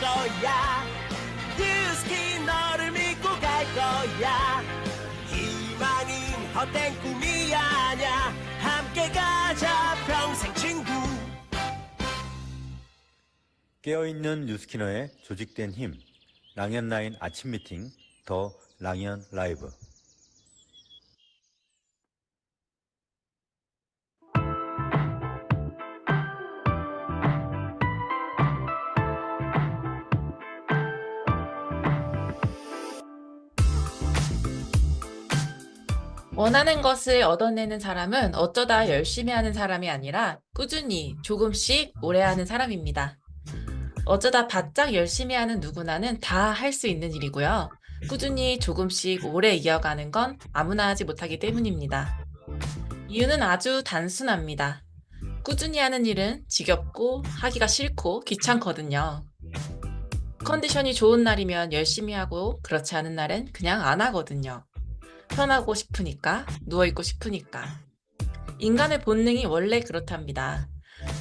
거야. 뉴스킨 너를 믿고 갈 거야. 희망은 헛된 꿈이 아냐. 함께 가자 평생 친구. 깨어있는 뉴스키너의 조직된 힘, 랑연라인 아침 미팅, 더 랑연 라이브. 원하는 것을 얻어내는 사람은 어쩌다 열심히 하는 사람이 아니라 꾸준히 조금씩 오래 하는 사람입니다. 어쩌다 바짝 열심히 하는 누구나는 다 할 수 있는 일이고요. 꾸준히 조금씩 오래 이어가는 건 아무나 하지 못하기 때문입니다. 이유는 아주 단순합니다. 꾸준히 하는 일은 지겹고 하기가 싫고 귀찮거든요. 컨디션이 좋은 날이면 열심히 하고 그렇지 않은 날엔 그냥 안 하거든요. 편하고 싶으니까, 누워있고 싶으니까. 인간의 본능이 원래 그렇답니다.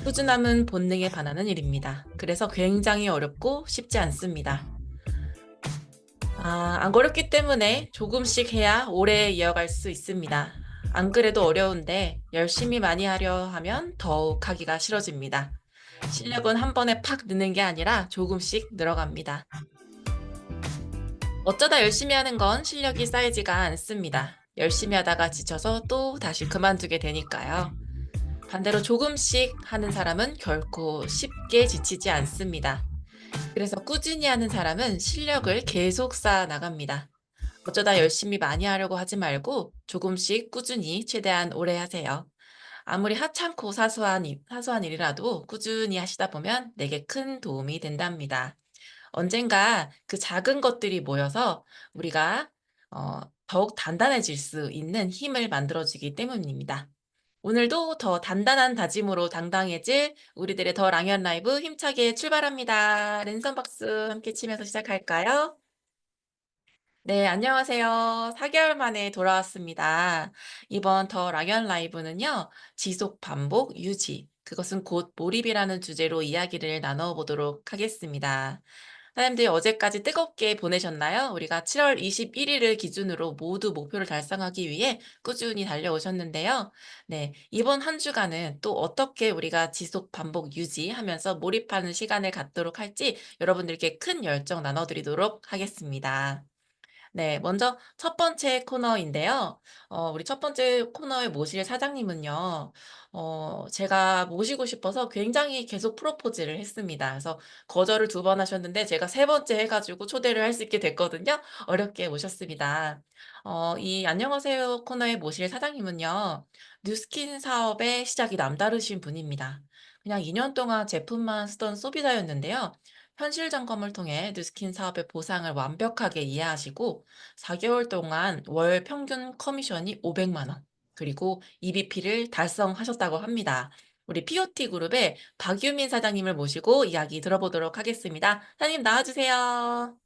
꾸준함은 본능에 반하는 일입니다. 그래서 굉장히 어렵고 쉽지 않습니다. 안 어렵기 때문에 조금씩 해야 오래 이어갈 수 있습니다. 안 그래도 어려운데 열심히 많이 하려 하면 더욱 하기가 싫어집니다. 실력은 한 번에 팍 느는 게 아니라 조금씩 늘어갑니다. 어쩌다 열심히 하는 건 실력이 쌓이지가 않습니다. 열심히 하다가 지쳐서 또 다시 그만두게 되니까요. 반대로 조금씩 하는 사람은 결코 쉽게 지치지 않습니다. 그래서 꾸준히 하는 사람은 실력을 계속 쌓아 나갑니다. 어쩌다 열심히 많이 하려고 하지 말고 조금씩 꾸준히 최대한 오래 하세요. 아무리 하찮고 사소한 일이라도 꾸준히 하시다 보면 내게 큰 도움이 된답니다. 언젠가 그 작은 것들이 모여서 우리가 더욱 단단해질 수 있는 힘을 만들어주기 때문입니다. 오늘도 더 단단한 다짐으로 당당해질 우리들의 더 랑연 라이브 힘차게 출발합니다. 랜선 박수 함께 치면서 시작할까요? 네, 안녕하세요. 4개월 만에 돌아왔습니다. 이번 더 랑연 라이브는요, 지속, 반복, 유지, 그것은 곧 몰입이라는 주제로 이야기를 나눠보도록 하겠습니다. 사람들이 어제까지 뜨겁게 보내셨나요? 우리가 7월 21일을 기준으로 모두 목표를 달성하기 위해 꾸준히 달려오셨는데요. 네, 이번 한 주간은 또 어떻게 우리가 지속, 반복, 유지하면서 몰입하는 시간을 갖도록 할지 여러분들께 큰 열정 나눠드리도록 하겠습니다. 네. 먼저 첫 번째 코너인데요. 우리 첫 번째 코너에 모실 사장님은요. 제가 모시고 싶어서 굉장히 계속 프로포즈를 했습니다. 그래서 거절을 2번 하셨는데 제가 3번째 해 가지고 초대를 할 수 있게 됐거든요. 어렵게 모셨습니다. 이 안녕하세요 코너에 모실 사장님은요. 뉴스킨 사업의 시작이 남다르신 분입니다. 그냥 2년 동안 제품만 쓰던 소비자였는데요. 현실 점검을 통해 뉴스킨 사업의 보상을 완벽하게 이해하시고 4개월 동안 월 평균 커미션이 500만 원, 그리고 EBP를 달성하셨다고 합니다. 우리 POT 그룹의 박유민 사장님을 모시고 이야기 들어보도록 하겠습니다. 사장님 나와주세요.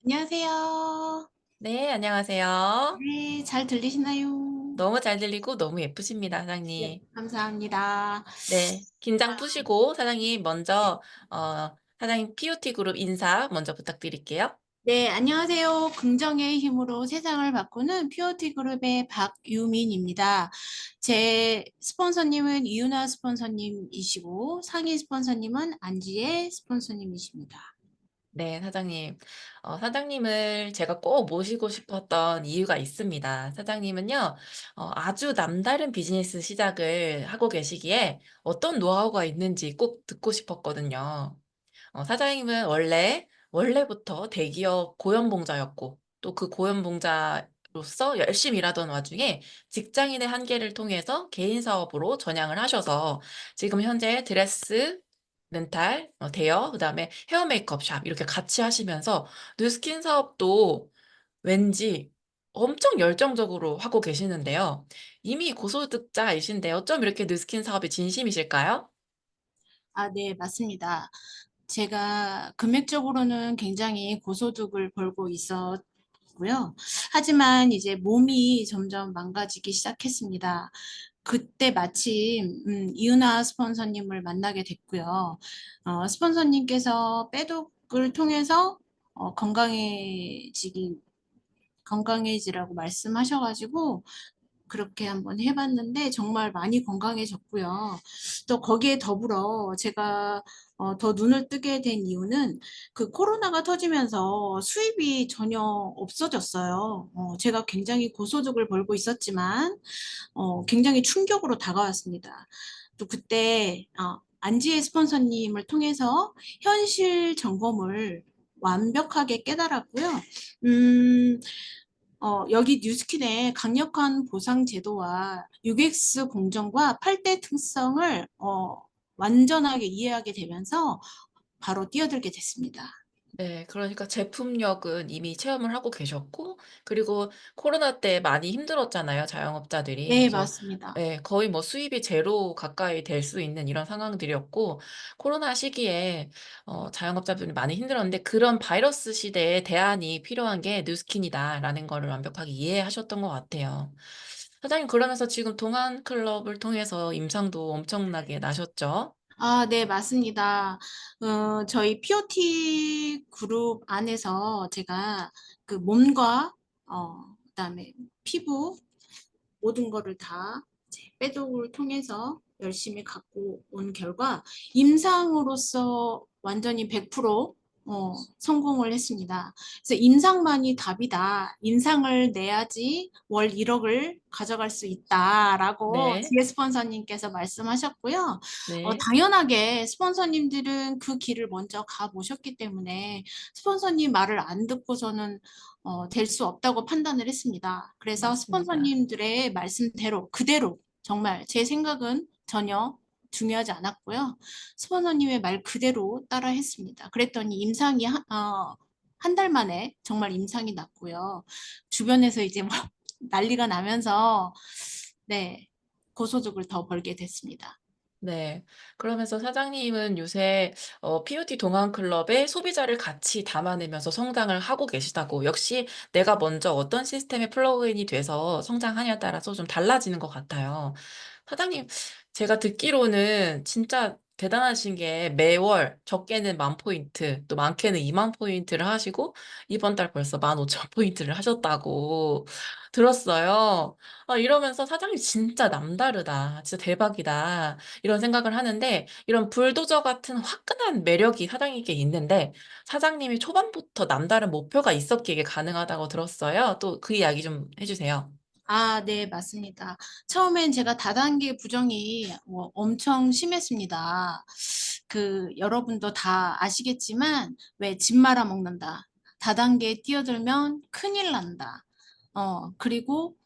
안녕하세요. 네, 안녕하세요. 네, 잘 들리시나요? 너무 잘 들리고 너무 예쁘십니다, 네, 사장님. 감사합니다. 네, 긴장 푸시고 사장님 네. 먼저 사장님 POT 그룹 인사 먼저 부탁드릴게요. 네, 안녕하세요. 긍정의 힘으로 세상을 바꾸는 퓨어티 그룹의 박유민입니다. 제 스폰서님은 이윤아 스폰서님이시고 상위 스폰서님은 안지혜 스폰서님이십니다. 네, 사장님. 사장님을 제가 꼭 모시고 싶었던 이유가 있습니다. 사장님은요, 아주 남다른 비즈니스 시작을 하고 계시기에 어떤 노하우가 있는지 꼭 듣고 싶었거든요. 사장님은 원래부터 대기업 고연봉자였고, 또 그 고연봉자로서 열심히 일하던 와중에 직장인의 한계를 통해서 개인 사업으로 전향을 하셔서 지금 현재 드레스, 렌탈, 대여, 그다음에 헤어 메이크업 샵 이렇게 같이 하시면서 뉴스킨 사업도 왠지 엄청 열정적으로 하고 계시는데요. 이미 고소득자이신데 어쩜 이렇게 뉴스킨 사업에 진심이실까요? 네, 맞습니다. 제가 금액적으로는 굉장히 고소득을 벌고 있었고요. 하지만 이제 몸이 점점 망가지기 시작했습니다. 그때 마침 이은하 스폰서님을 만나게 됐고요. 스폰서님께서 빼독을 통해서 건강해지라고 말씀하셔가지고 그렇게 한번 해봤는데 정말 많이 건강해졌고요. 또 거기에 더불어 제가 더 눈을 뜨게 된 이유는 그 코로나가 터지면서 수입이 전혀 없어졌어요. 제가 굉장히 고소득을 벌고 있었지만 굉장히 충격으로 다가왔습니다. 또 그때 안지혜 스폰서님을 통해서 현실 점검을 완벽하게 깨달았고요. 음, 여기 뉴스킨의 강력한 보상 제도와 UX 공정과 8대 특성을 완전하게 이해하게 되면서 바로 뛰어들게 됐습니다. 네, 그러니까 제품력은 이미 체험을 하고 계셨고, 그리고 코로나 때 많이 힘들었잖아요, 자영업자들이. 네, 그래서 맞습니다. 네, 거의 뭐 수입이 제로 가까이 될 수 있는 이런 상황들이었고, 코로나 시기에 자영업자분이 많이 힘들었는데, 그런 바이러스 시대에 대안이 필요한 게 뉴스킨이다라는 거를 완벽하게 이해하셨던 것 같아요. 사장님, 그러면서 지금 동안 클럽을 통해서 임상도 엄청나게 나셨죠? 네, 맞습니다. 저희 POT 그룹 안에서 제가 그 몸과, 그다음에 피부, 모든 거를 다 이제 빼독을 통해서 열심히 갖고 온 결과 임상으로서 완전히 100% 성공을 했습니다. 그래서 임상만이 답이다. 임상을 내야지 월 1억을 가져갈 수 있다라고 네, 지혜 스폰서님께서 말씀하셨고요. 네, 당연하게 스폰서님들은 그 길을 먼저 가보셨기 때문에 스폰서님 말을 안 듣고서는 될 수 없다고 판단을 했습니다. 그래서 맞습니다. 스폰서님들의 말씀대로 그대로 정말 제 생각은 전혀 중요하지 않았고요. 스폰서님의 말 그대로 따라 했습니다. 그랬더니 임상이 한 달 만에 정말 임상이 났고요. 주변에서 이제 뭐 난리가 나면서 네, 고소득을 더 벌게 됐습니다. 네. 그러면서 사장님은 요새 POT 동안클럽에 소비자를 같이 담아내면서 성장을 하고 계시다고. 역시 내가 먼저 어떤 시스템에 플러그인이 돼서 성장하냐에 따라서 좀 달라지는 것 같아요. 사장님, 제가 듣기로는 진짜 대단하신 게 매월 적게는 10,000포인트, 또 많게는 20,000포인트를 하시고 이번 달 벌써 15,000포인트를 하셨다고 들었어요. 이러면서 사장님 진짜 남다르다. 진짜 대박이다. 이런 생각을 하는데 이런 불도저 같은 화끈한 매력이 사장님께 있는데 사장님이 초반부터 남다른 목표가 있었기에 가능하다고 들었어요. 또 그 이야기 좀 해주세요. 네, 맞습니다. 처음엔 제가 다단계 부정이 엄청 심했습니다. 여러분도 다 아시겠지만, 왜 집 말아먹는다. 다단계에 뛰어들면 큰일 난다. 그리고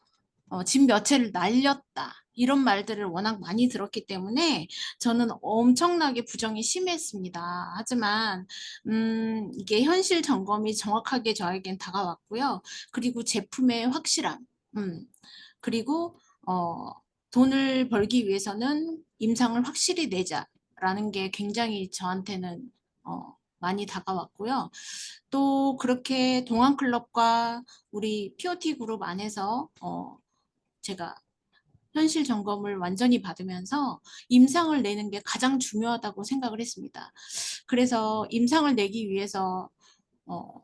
집 몇 채를 날렸다. 이런 말들을 워낙 많이 들었기 때문에 저는 엄청나게 부정이 심했습니다. 하지만, 이게 현실 점검이 정확하게 저에겐 다가왔고요. 그리고 제품의 확실함, 음, 그리고, 돈을 벌기 위해서는 임상을 확실히 내자라는 게 굉장히 저한테는, 많이 다가왔고요. 또 그렇게 동안클럽과 우리 POT 그룹 안에서, 제가 현실 점검을 완전히 받으면서 임상을 내는 게 가장 중요하다고 생각을 했습니다. 그래서 임상을 내기 위해서 어,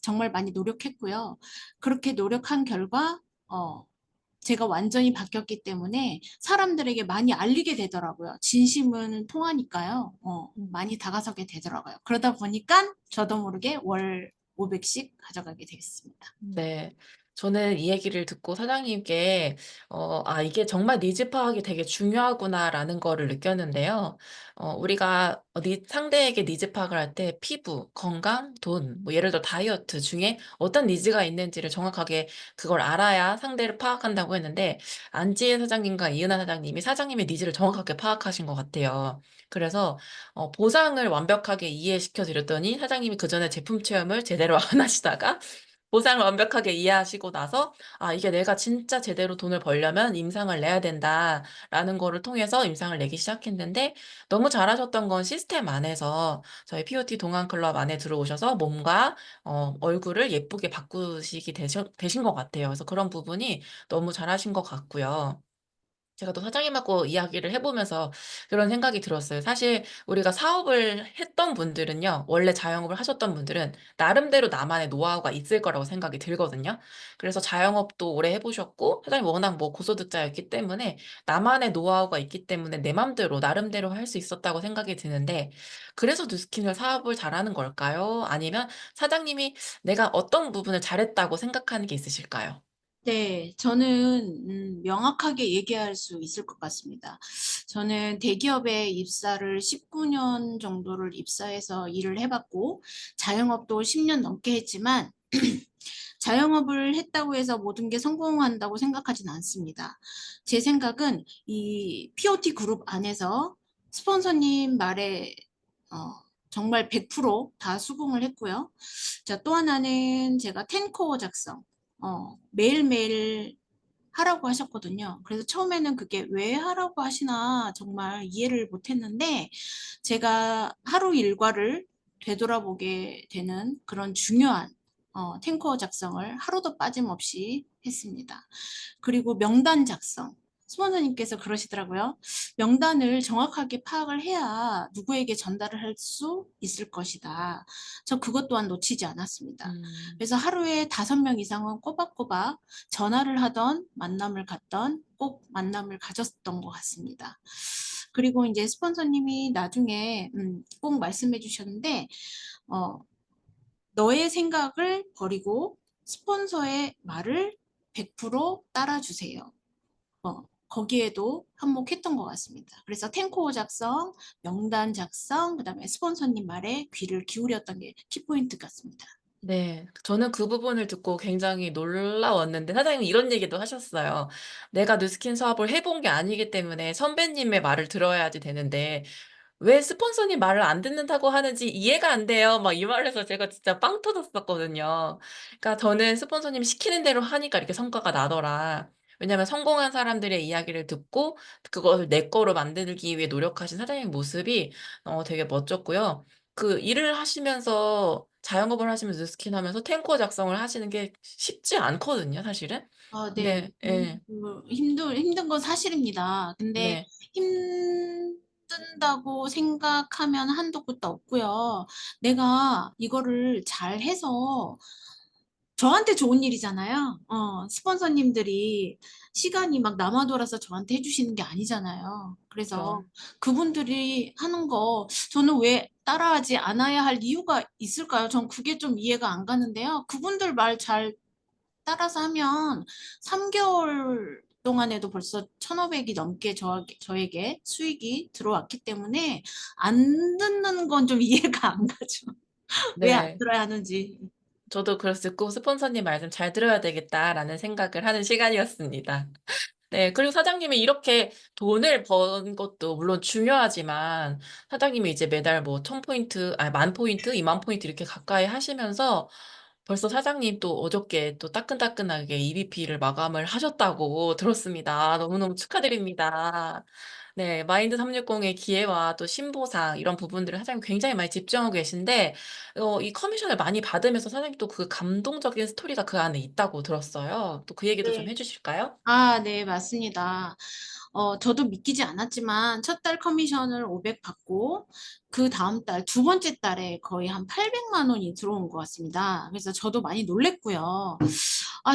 정말 많이 노력했고요. 그렇게 노력한 결과 제가 완전히 바뀌었기 때문에 사람들에게 많이 알리게 되더라고요. 진심은 통하니까요. 많이 다가서게 되더라고요. 그러다 보니까 저도 모르게 월 500씩 가져가게 되겠습니다. 네. 저는 이 얘기를 듣고 사장님께, 이게 정말 니즈 파악이 되게 중요하구나라는 거를 느꼈는데요. 우리가 상대에게 니즈 파악을 할 때 피부, 건강, 돈, 뭐 예를 들어 다이어트 중에 어떤 니즈가 있는지를 정확하게 그걸 알아야 상대를 파악한다고 했는데, 안지혜 사장님과 이은하 사장님이 사장님의 니즈를 정확하게 파악하신 것 같아요. 그래서 보상을 완벽하게 이해시켜 드렸더니 사장님이 그 전에 제품 체험을 제대로 안 하시다가 보상을 완벽하게 이해하시고 나서, 이게 내가 진짜 제대로 돈을 벌려면 임상을 내야 된다라는 거를 통해서 임상을 내기 시작했는데, 너무 잘하셨던 건 시스템 안에서 저희 POT 동안클럽 안에 들어오셔서 몸과 얼굴을 예쁘게 바꾸시게 되신 것 같아요. 그래서 그런 부분이 너무 잘하신 것 같고요. 제가 또 사장님하고 이야기를 해보면서 그런 생각이 들었어요. 사실 우리가 사업을 했던 분들은요, 원래 자영업을 하셨던 분들은 나름대로 나만의 노하우가 있을 거라고 생각이 들거든요. 그래서 자영업도 오래 해보셨고, 사장님 워낙 뭐 고소득자였기 때문에 나만의 노하우가 있기 때문에 내 맘대로, 나름대로 할 수 있었다고 생각이 드는데, 그래서 뉴스킨을 사업을 잘하는 걸까요? 아니면 사장님이 내가 어떤 부분을 잘했다고 생각하는 게 있으실까요? 네, 저는 명확하게 얘기할 수 있을 것 같습니다. 저는 대기업에 입사를 19년 정도를 입사해서 일을 해봤고, 자영업도 10년 넘게 했지만, 자영업을 했다고 해서 모든 게 성공한다고 생각하진 않습니다. 제 생각은 이 POT 그룹 안에서 스폰서님 말에 어, 정말 100%다 수긍을 했고요. 자, 또 하나는 제가 텐코어 작성, 매일매일 하라고 하셨거든요. 그래서 처음에는 그게 왜 하라고 하시나 정말 이해를 못했는데 제가 하루 일과를 되돌아보게 되는 그런 중요한 탱커 작성을 하루도 빠짐없이 했습니다. 그리고 명단 작성. 스폰서님께서 그러시더라고요. 명단을 정확하게 파악을 해야 누구에게 전달을 할 수 있을 것이다. 저 그것 또한 놓치지 않았습니다. 음. 그래서 하루에 5명 이상은 꼬박꼬박 전화를 하던 만남을 갖던 꼭 만남을 가졌던 것 같습니다. 그리고 이제 스폰서님이 나중에 꼭 말씀해 주셨는데, 어, 너의 생각을 버리고 스폰서의 말을 100% 따라주세요. 거기에도 한몫했던 것 같습니다. 그래서 탱코어 작성, 명단 작성, 그다음에 스폰서님 말에 귀를 기울였던 게 키포인트 같습니다. 네, 저는 그 부분을 듣고 굉장히 놀라웠는데 사장님이 이런 얘기도 하셨어요. 내가 뉴스킨 사업을 해본 게 아니기 때문에 선배님의 말을 들어야지 되는데 왜 스폰서님 말을 안 듣는다고 하는지 이해가 안 돼요. 막 이 말해서 제가 진짜 빵 터졌었거든요. 그러니까 저는 스폰서님 시키는 대로 하니까 이렇게 성과가 나더라. 왜냐면 성공한 사람들의 이야기를 듣고 그것을 내 거로 만들기 위해 노력하신 사장님 모습이 되게 멋졌고요. 그 일을 하시면서 자영업을 하시면서 뉴스킨 하면서 탱커 작성을 하시는 게 쉽지 않거든요, 사실은. 네. 근데 예, 힘든 건 사실입니다. 근데 네, 힘든다고 생각하면 한도 끝도 없고요. 내가 이거를 잘 해서 저한테 좋은 일이잖아요. 스폰서님들이 시간이 막 남아 돌아서 저한테 해주시는 게 아니잖아요. 그래서 저 그분들이 하는 거 저는 왜 따라하지 않아야 할 이유가 있을까요? 전 그게 좀 이해가 안 가는데요. 그분들 말 잘 따라서 하면 3개월 동안에도 벌써 1,500이 넘게 저에게 수익이 들어왔기 때문에 안 듣는 건 좀 이해가 안 가죠. 왜 안 네. 들어야 하는지. 저도 그래서 듣고 스폰서님 말씀 잘 들어야 되겠다라는 생각을 하는 시간이었습니다. 네, 그리고 사장님이 이렇게 돈을 번 것도 물론 중요하지만 사장님이 이제 매달 뭐 1,000포인트, 아니 10,000포인트, 20,000포인트 이렇게 가까이 하시면서 벌써 사장님 또 어저께 또 따끈따끈하게 EBP를 마감을 하셨다고 들었습니다. 너무너무 축하드립니다. 네, 마인드 360의 기회와 또 신보상 이런 부분들을 사장님 굉장히 많이 집중하고 계신데 이 커미션을 많이 받으면서 사장님 또 그 감동적인 스토리가 그 안에 있다고 들었어요. 또 그 얘기도 좀 네. 해주실까요? 네, 맞습니다. 저도 믿기지 않았지만 첫 달 커미션을 500 받고 그 다음 달 두 번째 달에 거의 한 800만 원이 들어온 것 같습니다. 그래서 저도 많이 놀랬고요.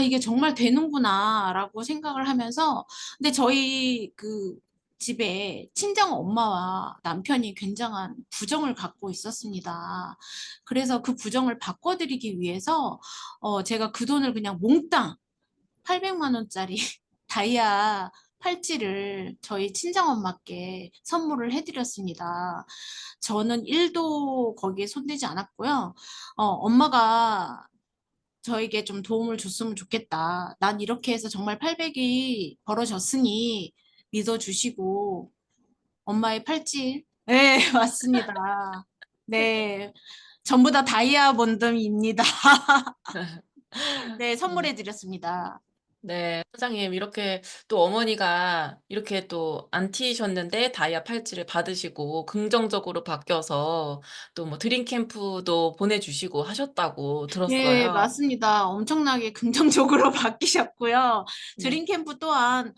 이게 정말 되는구나라고 생각을 하면서 근데 저희 그 집에 친정 엄마와 남편이 굉장한 부정을 갖고 있었습니다. 그래서 그 부정을 바꿔드리기 위해서 제가 그 돈을 그냥 몽땅 800만 원짜리 다이아 팔찌를 저희 친정엄마께 선물을 해드렸습니다. 저는 1도 거기에 손대지 않았고요. 엄마가 저에게 좀 도움을 줬으면 좋겠다. 난 이렇게 해서 정말 800이 벌어졌으니 믿어주시고 엄마의 팔찌. 네, 맞습니다. 네, 전부 다 다이아몬드입니다. 네, 음. 선물해 드렸습니다. 네, 사장님, 이렇게 또 어머니가 이렇게 또 안 튀셨는데 다이아 팔찌를 받으시고 긍정적으로 바뀌어서 또 뭐 드림캠프도 보내주시고 하셨다고 네, 들었어요. 맞습니다. 엄청나게 긍정적으로 바뀌셨고요. 네. 드림캠프 또한,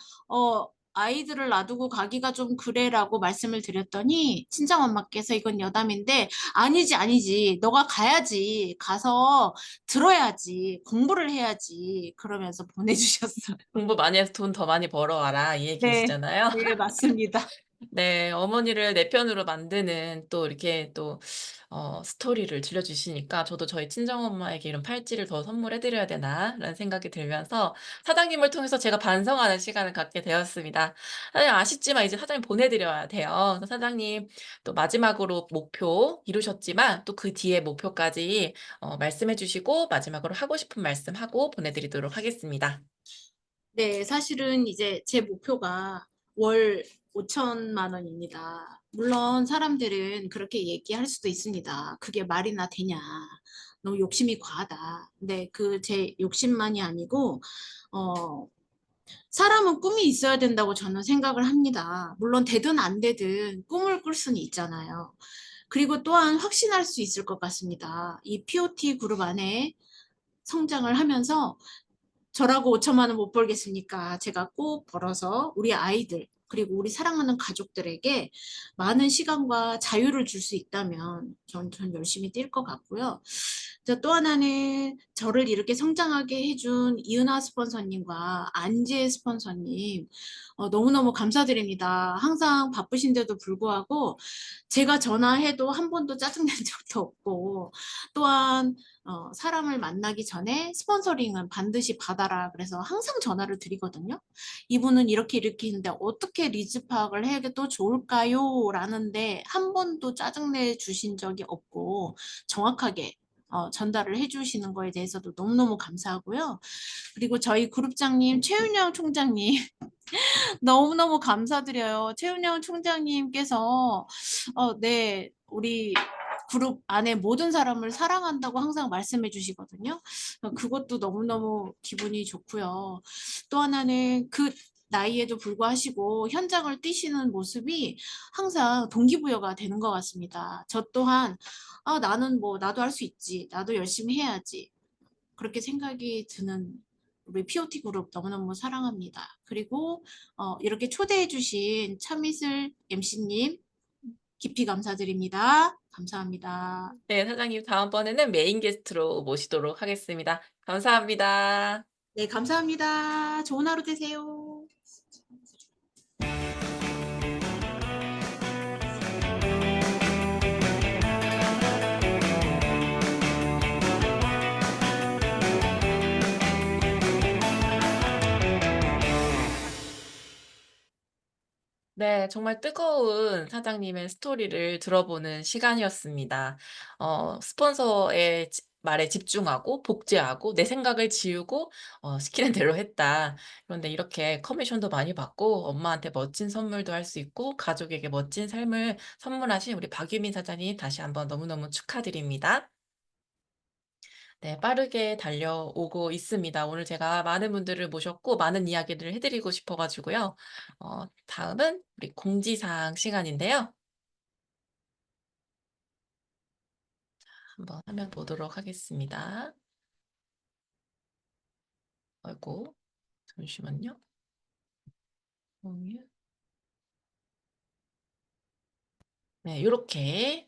아이들을 놔두고 가기가 좀 그래라고 말씀을 드렸더니 친정엄마께서 이건 여담인데 아니지 너가 가야지 가서 들어야지 공부를 해야지 그러면서 보내주셨어요. 공부 많이 해서 돈 더 많이 벌어와라 이 네, 얘기시잖아요. 네, 맞습니다. 네, 어머니를 내 편으로 만드는 또 이렇게 또 스토리를 들려주시니까 저도 저희 친정엄마에게 이런 팔찌를 더 선물해 드려야 되나라는 생각이 들면서 사장님을 통해서 제가 반성하는 시간을 갖게 되었습니다. 사장님 아쉽지만 이제 사장님 보내드려야 돼요. 그래서 사장님 또 마지막으로 목표 이루셨지만 또 그 뒤에 목표까지 말씀해 주시고 마지막으로 하고 싶은 말씀하고 보내드리도록 하겠습니다. 네, 사실은 이제 제 목표가 월 5천만 원입니다. 물론 사람들은 그렇게 얘기할 수도 있습니다. 그게 말이나 되냐. 너무 욕심이 과하다. 근데 그 제 욕심만이 아니고, 어, 사람은 꿈이 있어야 된다고 저는 생각을 합니다. 물론 되든 안 되든 꿈을 꿀 수는 있잖아요. 그리고 또한 확신할 수 있을 것 같습니다. 이 POT 그룹 안에 성장을 하면서 저라고 5천만 원 못 벌겠습니까? 제가 꼭 벌어서 우리 아이들 그리고 우리 사랑하는 가족들에게 많은 시간과 자유를 줄 수 있다면 전 열심히 뛸 것 같고요. 또 하나는 저를 이렇게 성장하게 해준 이은하 스폰서님과 안재 스폰서님 너무너무 감사드립니다. 항상 바쁘신데도 불구하고 제가 전화해도 한 번도 짜증낸 적도 없고 또한 사람을 만나기 전에 스폰서링은 반드시 받아라. 그래서 항상 전화를 드리거든요. 이분은 이렇게 했는데 어떻게 리즈 파악을 해야 또 좋을까요? 라는데 한 번도 짜증내 주신 적이 없고 정확하게 전달을 해주시는 거에 대해서도 너무너무 감사하고요. 그리고 저희 그룹장님 최윤영 총장님 너무너무 감사드려요. 최윤영 총장님께서 네, 우리 그룹 안에 모든 사람을 사랑한다고 항상 말씀해 주시거든요. 그것도 너무너무 기분이 좋고요. 또 하나는 그 나이에도 불구하시고 현장을 뛰시는 모습이 항상 동기부여가 되는 것 같습니다. 저 또한 나는 뭐 나도 할 수 있지. 나도 열심히 해야지. 그렇게 생각이 드는 우리 POT 그룹 너무너무 사랑합니다. 그리고 이렇게 초대해 주신 참이슬 MC님 깊이 감사드립니다. 감사합니다. 네, 사장님 다음번에는 메인 게스트로 모시도록 하겠습니다. 감사합니다. 네, 감사합니다. 좋은 하루 되세요. 네, 정말 뜨거운 사장님의 스토리를 들어보는 시간이었습니다. 스폰서의 말에 집중하고 복제하고 내 생각을 지우고 시키는 대로 했다. 그런데 이렇게 커미션도 많이 받고 엄마한테 멋진 선물도 할 수 있고 가족에게 멋진 삶을 선물하신 우리 박유민 사장님 다시 한번 너무너무 축하드립니다. 네, 빠르게 달려오고 있습니다. 오늘 제가 많은 분들을 모셨고 많은 이야기를 해드리고 싶어가지고요. 다음은 우리 공지사항 시간인데요. 한번 화면 보도록 하겠습니다. 아이고, 잠시만요. 네, 이렇게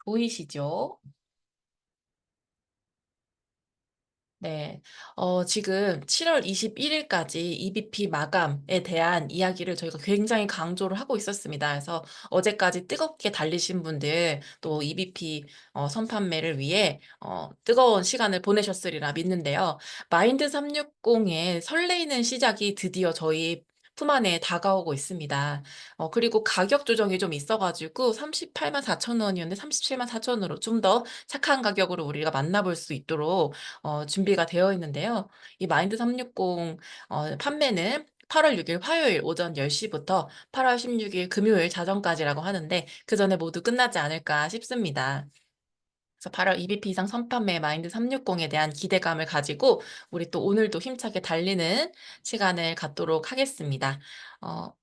보이시죠? 네, 지금 7월 21일까지 EBP 마감에 대한 이야기를 저희가 굉장히 강조를 하고 있었습니다. 그래서 어제까지 뜨겁게 달리신 분들 또 EBP 선판매를 위해 뜨거운 시간을 보내셨으리라 믿는데요. 마인드 360의 설레이는 시작이 드디어 저희 품 안에 다가오고 있습니다. 그리고 가격 조정이 좀 있어가지고 38만 4천 원이었는데 37만 4천 원으로 좀 더 착한 가격으로 우리가 만나볼 수 있도록 준비가 되어 있는데요. 이 마인드 360 판매는 8월 6일 화요일 오전 10시부터 8월 16일 금요일 자정까지라고 하는데 그 전에 모두 끝나지 않을까 싶습니다. 그래서 8월 EBP 이상 선판매 마인드 360에 대한 기대감을 가지고 우리 또 오늘도 힘차게 달리는 시간을 갖도록 하겠습니다. 어,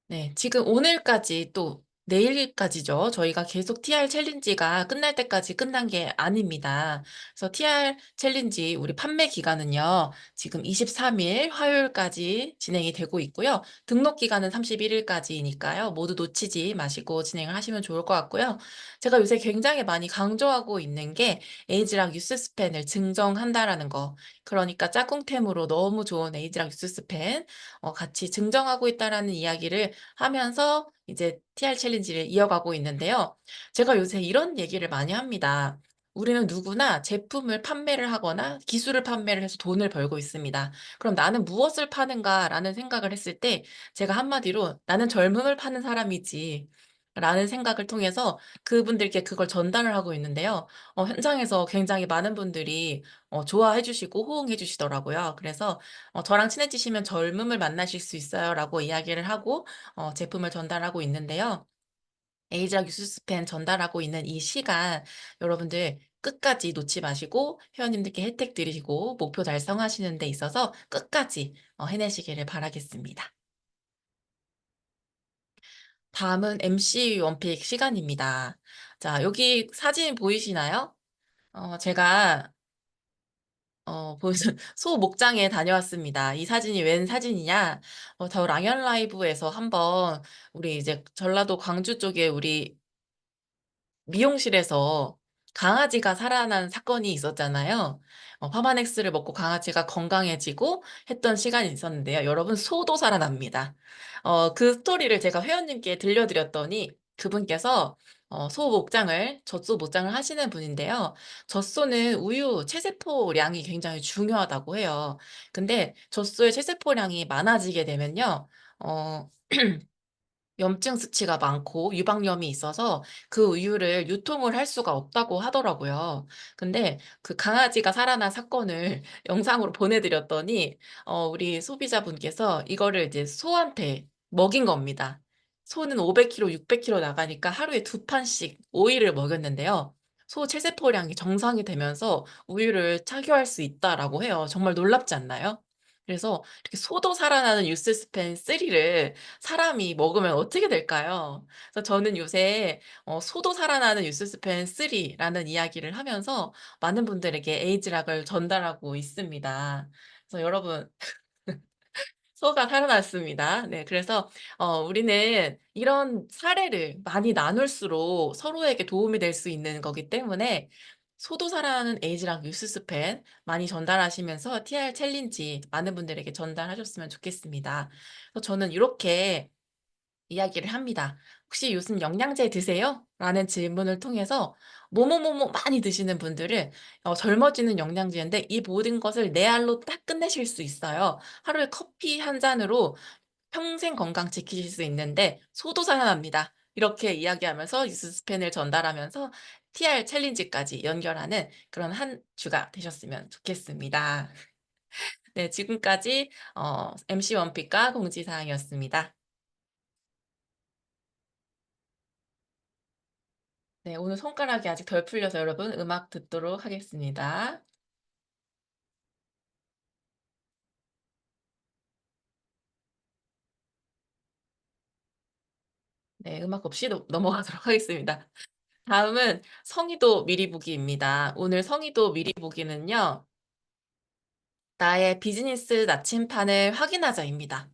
네, 지금 오늘까지 또 내일까지죠. 저희가 계속 TR 챌린지가 끝날 때까지 끝난 게 아닙니다. 그래서 TR 챌린지 우리 판매 기간은요, 지금 23일 화요일까지 진행이 되고 있고요. 등록 기간은 31일까지니까요. 모두 놓치지 마시고 진행을 하시면 좋을 것 같고요. 제가 요새 굉장히 많이 강조하고 있는 게 에이지락 뉴스스펜을 증정한다라는 거. 그러니까 짝꿍템으로 너무 좋은 에이지락 뉴스스펜 같이 증정하고 있다라는 이야기를 하면서 이제 TR 챌린지를 이어가고 있는데요. 제가 요새 이런 얘기를 많이 합니다. 우리는 누구나 제품을 판매를 하거나 기술을 판매를 해서 돈을 벌고 있습니다. 그럼 나는 무엇을 파는가라는 생각을 했을 때 제가 한마디로 나는 젊음을 파는 사람이지. 라는 생각을 통해서 그분들께 그걸 전달을 하고 있는데요. 현장에서 굉장히 많은 분들이 좋아해 주시고 호응해 주시더라고요. 그래서 저랑 친해지시면 젊음을 만나실 수 있어요라고 이야기를 하고 제품을 전달하고 있는데요. 에이지락 뉴스스펜 전달하고 있는 이 시간 여러분들 끝까지 놓지 마시고 회원님들께 혜택 드리시고 목표 달성하시는 데 있어서 끝까지 해내시기를 바라겠습니다. 다음은 MC 원픽 시간입니다. 자, 여기 사진 보이시나요? 제가 무슨 소 목장에 다녀왔습니다. 이 사진이 웬 사진이냐? 더 랑연 라이브에서 한번 우리 이제 전라도 광주 쪽에 우리 미용실에서 강아지가 살아난 사건이 있었잖아요. 파마넥스를 먹고 강아지가 건강해지고 했던 시간이 있었는데요. 여러분, 소도 살아납니다. 그 스토리를 제가 회원님께 들려드렸더니 그분께서 소 목장을, 젖소 목장을 하시는 분인데요. 젖소는 우유 체세포량이 굉장히 중요하다고 해요. 근데 젖소의 체세포량이 많아지게 되면요. 어, 염증 수치가 많고 유방염이 있어서 그 우유를 유통을 할 수가 없다고 하더라고요. 근데 그 강아지가 살아난 사건을 영상으로 보내드렸더니 우리 소비자분께서 이거를 이제 소한테 먹인 겁니다. 소는 500kg, 600kg 나가니까 하루에 2판씩 오이를 먹였는데요. 소 체세포량이 정상이 되면서 우유를 차교할 수 있다라고 해요. 정말 놀랍지 않나요? 그래서 이렇게 소도 살아나는 뉴스스펜 3를 사람이 먹으면 어떻게 될까요? 그래서 저는 요새 소도 살아나는 뉴스스펜 3라는 이야기를 하면서 많은 분들에게 에이즈락을 전달하고 있습니다. 그래서 여러분 소가 살아났습니다. 네, 그래서 우리는 이런 사례를 많이 나눌수록 서로에게 도움이 될 수 있는 거기 때문에 소도 살아나는 에이지락 뉴스스펜 많이 전달하시면서 TR 챌린지 많은 분들에게 전달하셨으면 좋겠습니다. 그래서 저는 이렇게 이야기를 합니다. "혹시 요즘 영양제 드세요?" 라는 질문을 통해서 뭐뭐뭐뭐 많이 드시는 분들은 젊어지는 영양제인데 이 모든 것을 내 알로 딱 끝내실 수 있어요. 하루에 커피 한 잔으로 평생 건강 지키실 수 있는데 소도 살아납니다. 이렇게 이야기하면서 뉴스스펜을 전달하면서 TR 챌린지까지 연결하는 그런 한 주가 되셨으면 좋겠습니다. 네, 지금까지 MC 원픽과 공지사항이었습니다. 네, 오늘 손가락이 아직 덜 풀려서 여러분 음악 듣도록 하겠습니다. 네, 음악 없이 넘어가도록 하겠습니다. 다음은 성의도 미리 보기입니다. 오늘 성의도 미리 보기는요. 나의 비즈니스 나침판을 확인하자입니다.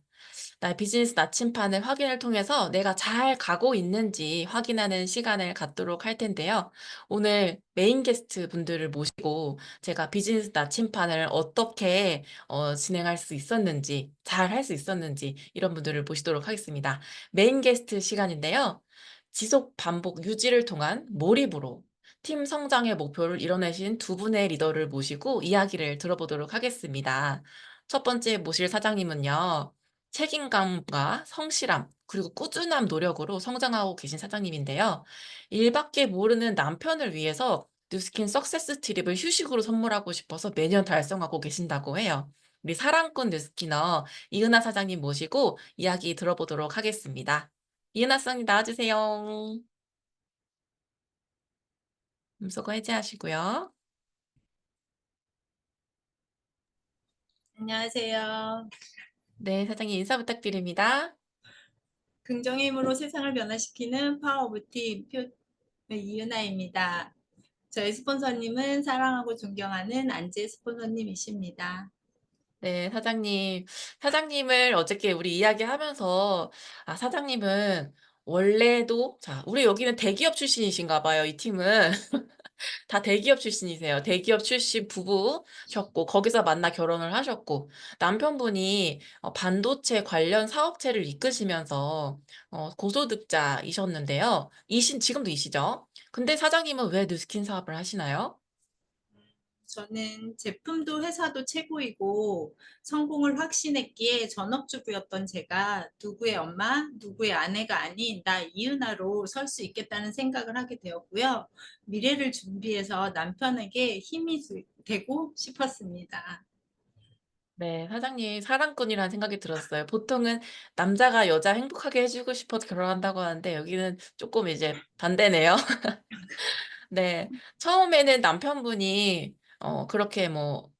나의 비즈니스 나침판을 확인을 통해서 내가 잘 가고 있는지 확인하는 시간을 갖도록 할 텐데요. 오늘 메인 게스트 분들을 모시고 제가 비즈니스 나침판을 어떻게 진행할 수 있었는지, 잘 할 수 있었는지 이런 분들을 모시도록 하겠습니다. 메인 게스트 시간인데요. 지속 반복 유지를 통한 몰입으로 팀 성장의 목표를 이뤄내신 두 분의 리더를 모시고 이야기를 들어보도록 하겠습니다. 첫 번째 모실 사장님은요. 책임감과 성실함, 그리고 꾸준한 노력으로 성장하고 계신 사장님인데요. 일밖에 모르는 남편을 위해서 뉴스킨 석세스 트립을 휴식으로 선물하고 싶어서 매년 달성하고 계신다고 해요. 우리 사랑꾼 뉴스키너 이은하 사장님 모시고 이야기 들어보도록 하겠습니다. 이은하 사장님 나와주세요. 음소거 해제하시고요. 안녕하세요. 네, 사장님 인사 부탁드립니다. 긍정의 힘으로 세상을 변화시키는 파워 오브 팀 이은아입니다. 저희 스폰서님은 사랑하고 존경하는 안재 스폰서님이십니다. 네, 사장님. 사장님을 어저께 우리 이야기하면서, 아, 사장님은 원래도, 자, 우리 여기는 대기업 출신이신가 봐요, 이 팀은. 다 대기업 출신이세요. 대기업 출신 부부셨고, 거기서 만나 결혼을 하셨고, 남편분이 반도체 관련 사업체를 이끄시면서 고소득자이셨는데요. 지금도 이시죠? 근데 사장님은 왜 뉴스킨 사업을 하시나요? 저는 제품도 회사도 최고이고 성공을 확신했기에 전업주부였던 제가 누구의 엄마, 누구의 아내가 아닌 나 이은아로 설 수 있겠다는 생각을 하게 되었고요. 미래를 준비해서 남편에게 힘이 되고 싶었습니다. 네, 사장님 사랑꾼이라는 생각이 들었어요. 보통은 남자가 여자 행복하게 해주고 싶어서 결혼한다고 하는데 여기는 조금 이제 반대네요. 네, 처음에는 남편분이 그렇게 뭐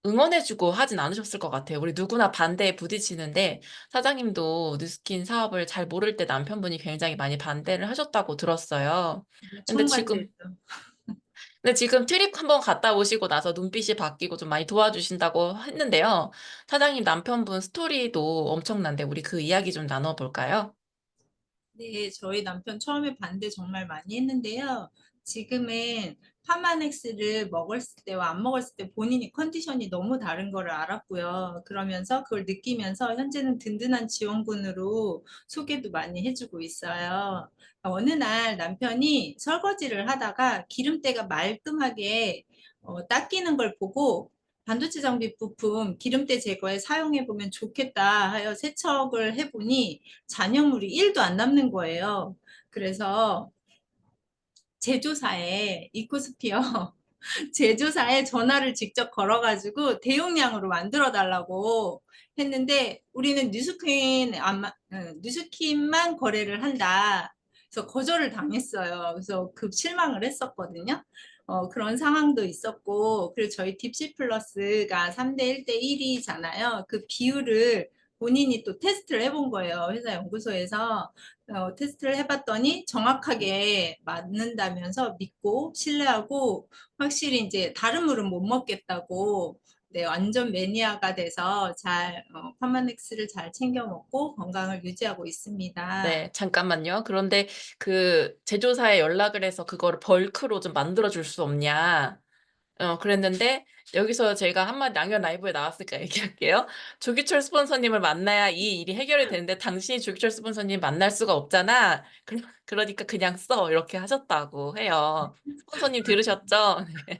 응원해주고 하진 않으셨을 것 같아요. 우리 누구나 반대에 부딪히는데 사장님도 뉴스킨 사업을 잘 모를 때 남편분이 굉장히 많이 반대를 하셨다고 들었어요. 근데 지금 총괄제죠. 근데 지금 트립 한번 갔다 오시고 나서 눈빛이 바뀌고 좀 많이 도와주신다고 했는데요. 사장님 남편분 스토리도 엄청난데 우리 그 이야기 좀 나눠볼까요? 네, 저희 남편 처음에 반대 정말 많이 했는데요. 지금은 파마넥스를 먹었을 때와 안 먹었을 때 본인이 컨디션이 너무 다른 거를 알았고요. 그러면서 그걸 느끼면서 현재는 든든한 지원군으로 소개도 많이 해주고 있어요. 어느 날 남편이 설거지를 하다가 기름때가 말끔하게 닦이는 걸 보고 반도체 장비 부품 기름때 제거에 사용해 보면 좋겠다 하여 세척을 해보니 잔여물이 1도 안 남는 거예요. 그래서 제조사에 이코스피어 제조사에 전화를 직접 걸어가지고 대용량으로 만들어 달라고 했는데 우리는 뉴스킨만 거래를 한다. 그래서 거절을 당했어요. 그래서 급 실망을 했었거든요. 그런 상황도 있었고, 그리고 저희 딥시 플러스가 3대 1대 1이잖아요. 그 비율을 본인이 또 테스트를 해본 거예요. 회사 연구소에서. 테스트를 해봤더니 정확하게 맞는다면서 믿고 신뢰하고 확실히 이제 다른 물은 못 먹겠다고 네, 완전 매니아가 돼서 잘 파마넥스를 잘 챙겨 먹고 건강을 유지하고 있습니다. 네, 잠깐만요. 그런데 그 제조사에 연락을 해서 그거를 벌크로 좀 만들어 줄 수 없냐? 그랬는데 여기서 제가 한마디 양현 라이브에 나왔으니까 얘기할게요. 조기철 스폰서님을 만나야 이 일이 해결이 되는데 당신이 조기철 스폰서님 만날 수가 없잖아. 그러니까 그냥 써 이렇게 하셨다고 해요. 스폰서님 들으셨죠? 네.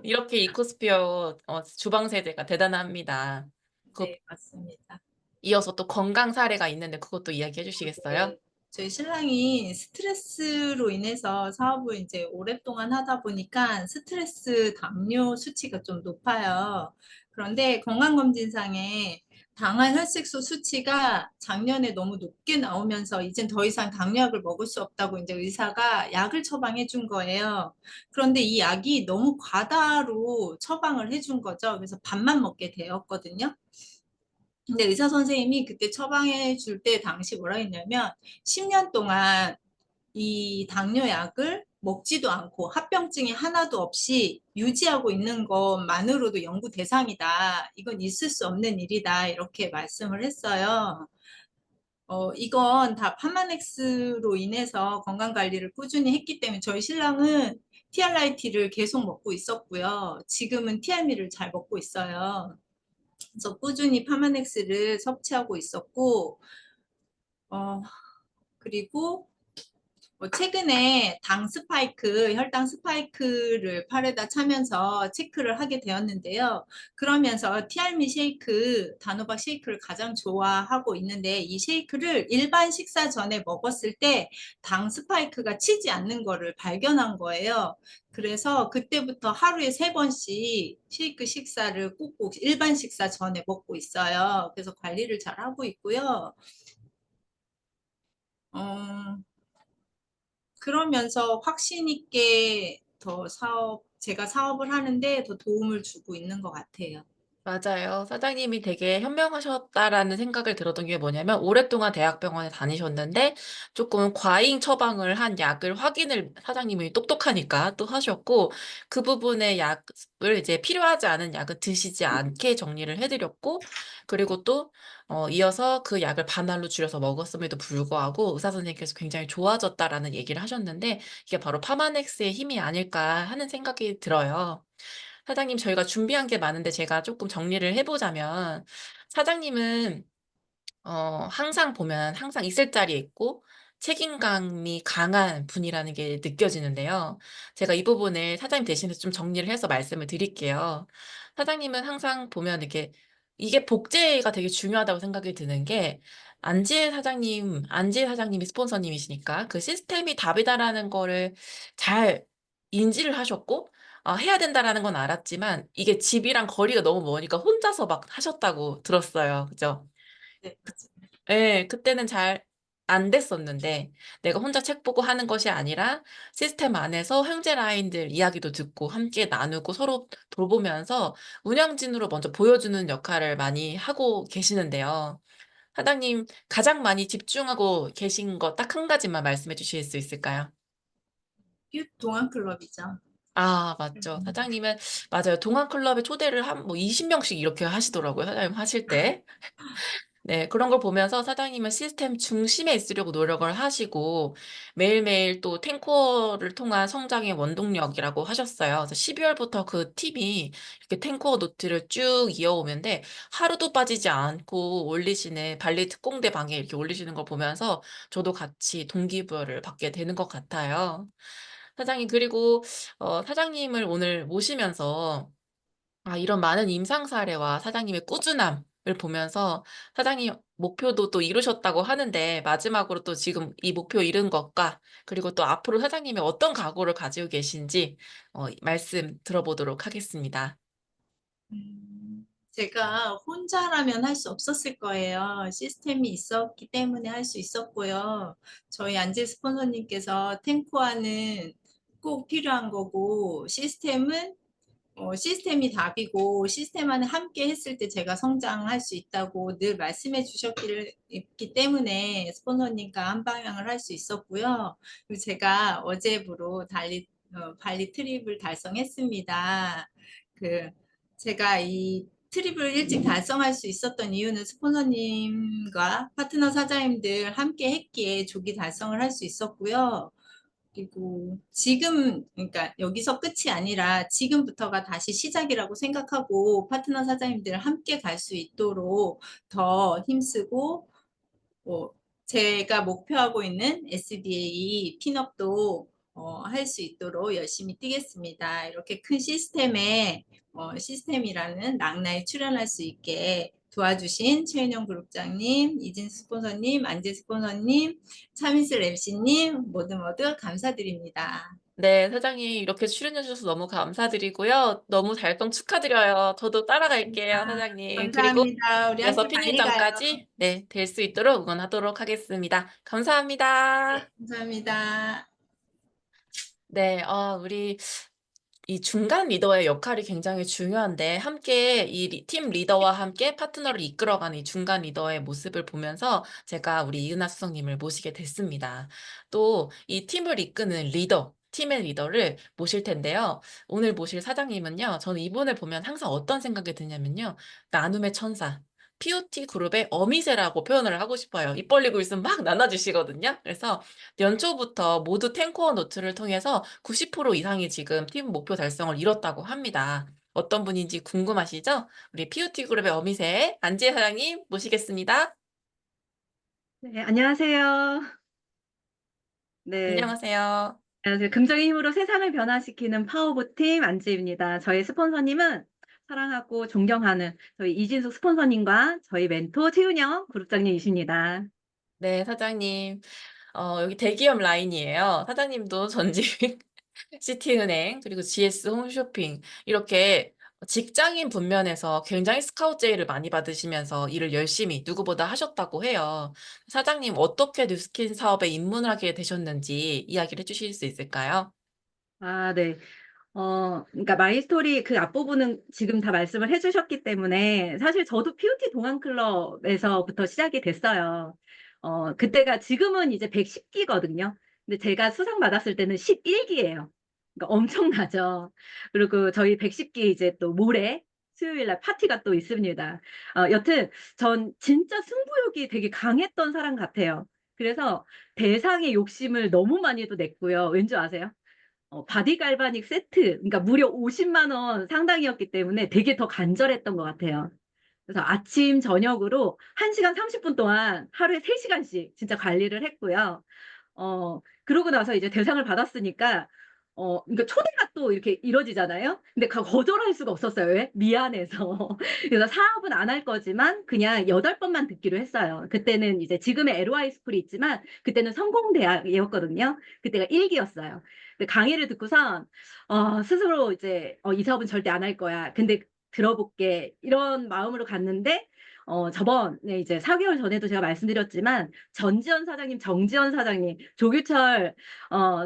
이렇게 이코스피어 주방 세대가 대단합니다. 그 네, 맞습니다. 이어서 또 건강 사례가 있는데 그것도 이야기해 주시겠어요? 네, 저희 신랑이 스트레스로 인해서 사업을 이제 오랫동안 하다 보니까 스트레스 담요 수치가 좀 높아요. 그런데 건강검진상에 당한 혈색소 수치가 작년에 너무 높게 나오면서 이젠 더 이상 당뇨약을 먹을 수 없다고 이제 의사가 약을 처방해 준 거예요. 그런데 이 약이 너무 과다로 처방을 해준 거죠. 그래서 반만 먹게 되었거든요. 근데 의사 선생님이 그때 처방해 줄 때 당시 뭐라 했냐면 10년 동안 이 당뇨약을 먹지도 않고 합병증이 하나도 없이 유지하고 있는 것만으로도 연구 대상이다. 이건 있을 수 없는 일이다. 이렇게 말씀을 했어요. 이건 다 파마넥스로 인해서 건강 관리를 꾸준히 했기 때문에 저희 신랑은 TRIT를 계속 먹고 있었고요. 지금은 TRM를 잘 먹고 있어요. 그래서 꾸준히 파마넥스를 섭취하고 있었고, 그리고 최근에 당 스파이크, 혈당 스파이크를 팔에다 차면서 체크를 하게 되었는데요. 그러면서 티알미 쉐이크, 단호박 쉐이크를 가장 좋아하고 있는데 이 쉐이크를 일반 식사 전에 먹었을 때 당 스파이크가 치지 않는 거를 발견한 거예요. 그래서 그때부터 하루에 3번씩 쉐이크 식사를 꼭꼭 일반 식사 전에 먹고 있어요. 그래서 관리를 잘 하고 있고요. 어, 그러면서 확신 있게 제가 사업을 하는데 더 도움을 주고 있는 것 같아요. 맞아요. 사장님이 되게 현명하셨다라는 생각을 들었던 게 뭐냐면 오랫동안 대학병원에 다니셨는데 조금 과잉 처방을 한 약을 확인을 사장님이 똑똑하니까 또 하셨고 그 부분의 약을 이제 필요하지 않은 약은 드시지 않게 정리를 해드렸고 그리고 또 이어서 그 약을 반알로 줄여서 먹었음에도 불구하고 의사 선생님께서 굉장히 좋아졌다라는 얘기를 하셨는데 이게 바로 파마넥스의 힘이 아닐까 하는 생각이 들어요. 사장님, 저희가 준비한 게 많은데 제가 조금 정리를 해보자면, 사장님은, 항상 보면 항상 있을 자리에 있고 책임감이 강한 분이라는 게 느껴지는데요. 제가 이 부분을 사장님 대신해서 좀 정리를 해서 말씀을 드릴게요. 사장님은 항상 보면 이게 복제가 되게 중요하다고 생각이 드는 게, 안지혜 사장님이 스폰서님이시니까 그 시스템이 답이다라는 거를 잘 인지를 하셨고, 해야 된다라는 건 알았지만, 이게 집이랑 거리가 너무 머니까 혼자서 막 하셨다고 들었어요. 그죠? 네, 맞아요. 예, 그때는 잘 안 됐었는데, 내가 혼자 책 보고 하는 것이 아니라 시스템 안에서 형제 라인들 이야기도 듣고 함께 나누고 서로 돌보면서 운영진으로 먼저 보여주는 역할을 많이 하고 계시는데요. 사장님, 가장 많이 집중하고 계신 거 딱 한 가지만 말씀해 주실 수 있을까요? 뷰 동안클럽이죠. 아, 맞죠. 사장님은, 맞아요. 동안클럽에 초대를 뭐 20명씩 이렇게 하시더라고요. 사장님 하실 때. 네, 그런 걸 보면서 사장님은 시스템 중심에 있으려고 노력을 하시고 매일매일 또 탱코어를 통한 성장의 원동력이라고 하셨어요. 그래서 12월부터 그 팀이 이렇게 탱코어 노트를 쭉 이어오는데 하루도 빠지지 않고 올리시는 발리 특공대 방에 이렇게 올리시는 걸 보면서 저도 같이 동기부여를 받게 되는 것 같아요. 사장님, 그리고 사장님을 오늘 모시면서 이런 많은 임상 사례와 사장님의 꾸준함을 보면서 사장님 목표도 또 이루셨다고 하는데 마지막으로 또 지금 이 목표 이룬 것과 그리고 또 앞으로 사장님이 어떤 각오를 가지고 계신지 말씀 들어보도록 하겠습니다. 제가 혼자라면 할 수 없었을 거예요. 시스템이 있었기 때문에 할 수 있었고요. 저희 안재 스폰서님께서 탱코아는 꼭 필요한 거고 시스템이 답이고 시스템 안에 함께 했을 때 제가 성장할 수 있다고 늘 말씀해 주셨기 때문에 스폰서님과 한 방향을 할 수 있었고요. 그리고 제가 어제부로 발리 트립을 달성했습니다. 그 제가 이 트립을 일찍 달성할 수 있었던 이유는 스폰서님과 파트너 사장님들 함께 했기에 조기 달성을 할 수 있었고요. 그리고 지금, 그러니까 여기서 끝이 아니라 지금부터가 다시 시작이라고 생각하고 파트너 사장님들 함께 갈 수 있도록 더 힘쓰고, 뭐 제가 목표하고 있는 SBA 핀업도 할 수 있도록 열심히 뛰겠습니다. 이렇게 큰 시스템이라는 랑나에 출연할 수 있게 도와주신 최은영 그룹장님, 이진 스폰서님, 안재 스폰서님, 차민슬 MC님 모두 감사드립니다. 네, 사장님 이렇게 출연해 주셔서 너무 감사드리고요. 너무 달성 축하드려요. 저도 따라갈게요, 사장님. 그리고 감사합니다. 우리 이어서 함께 빨리 가요. 편일점까지 네, 될 수 있도록 응원하도록 하겠습니다. 감사합니다. 감사합니다. 네, 우리 이 중간 리더의 역할이 굉장히 중요한데 함께 팀 리더와 함께 파트너를 이끌어가는 이 중간 리더의 모습을 보면서 제가 우리 이은하 수석님을 모시게 됐습니다. 또 이 팀을 이끄는 리더, 팀의 리더를 모실 텐데요. 오늘 모실 사장님은요. 저는 이분을 보면 항상 어떤 생각이 드냐면요. 나눔의 천사. POT 그룹의 어미새라고 표현을 하고 싶어요. 입 벌리고 있으면 막 나눠주시거든요. 그래서 연초부터 모두 탱코어 노트를 통해서 90% 이상이 지금 팀 목표 달성을 이뤘다고 합니다. 어떤 분인지 궁금하시죠? 우리 POT 그룹의 어미새 안지혜 사장님 모시겠습니다. 네, 안녕하세요. 네, 안녕하세요. 안녕하세요. 긍정의 힘으로 세상을 변화시키는 파워보팀 안지입니다. 저희 스폰서님은 사랑하고 존경하는 저희 이진숙 스폰서님과 저희 멘토 최은영 그룹장님이십니다. 네, 사장님. 여기 대기업 라인이에요. 사장님도 전직 시티은행, 그리고 GS 홈쇼핑, 이렇게 직장인 분면에서 굉장히 스카우트 제의를 많이 받으시면서 일을 열심히 누구보다 하셨다고 해요. 사장님, 어떻게 뉴스킨 사업에 입문을 하게 되셨는지 이야기를 해주실 수 있을까요? 네. 그러니까 마이스토리 그 앞부분은 지금 다 말씀을 해주셨기 때문에 사실 저도 POT 동안클럽에서부터 시작이 됐어요. 그때가 지금은 이제 110기거든요. 근데 제가 수상 받았을 때는 11기예요. 그러니까 엄청나죠. 그리고 저희 110기 이제 또 모레 수요일 날 파티가 또 있습니다. 여튼 전 진짜 승부욕이 되게 강했던 사람 같아요. 그래서 대상의 욕심을 너무 많이도 냈고요. 왠지 아세요? 바디 갈바닉 세트, 그러니까 무려 50만 원 상당이었기 때문에 되게 더 간절했던 것 같아요. 그래서 아침, 저녁으로 1시간 30분 동안 하루에 3시간씩 진짜 관리를 했고요. 그러고 나서 이제 대상을 받았으니까, 그러니까 초대가 또 이렇게 이뤄지잖아요. 근데 거절할 수가 없었어요. 왜? 미안해서. 그래서 사업은 안 할 거지만 그냥 8번만 듣기로 했어요. 그때는 이제 지금의 LY 스쿨이 있지만 그때는 성공대학이었거든요. 그때가 1기였어요. 강의를 듣고선 스스로 이제 이 사업은 절대 안 할 거야. 근데 들어볼게. 이런 마음으로 갔는데 저번에 이제 4개월 전에도 제가 말씀드렸지만 전지현 사장님, 정지현 사장님, 조규철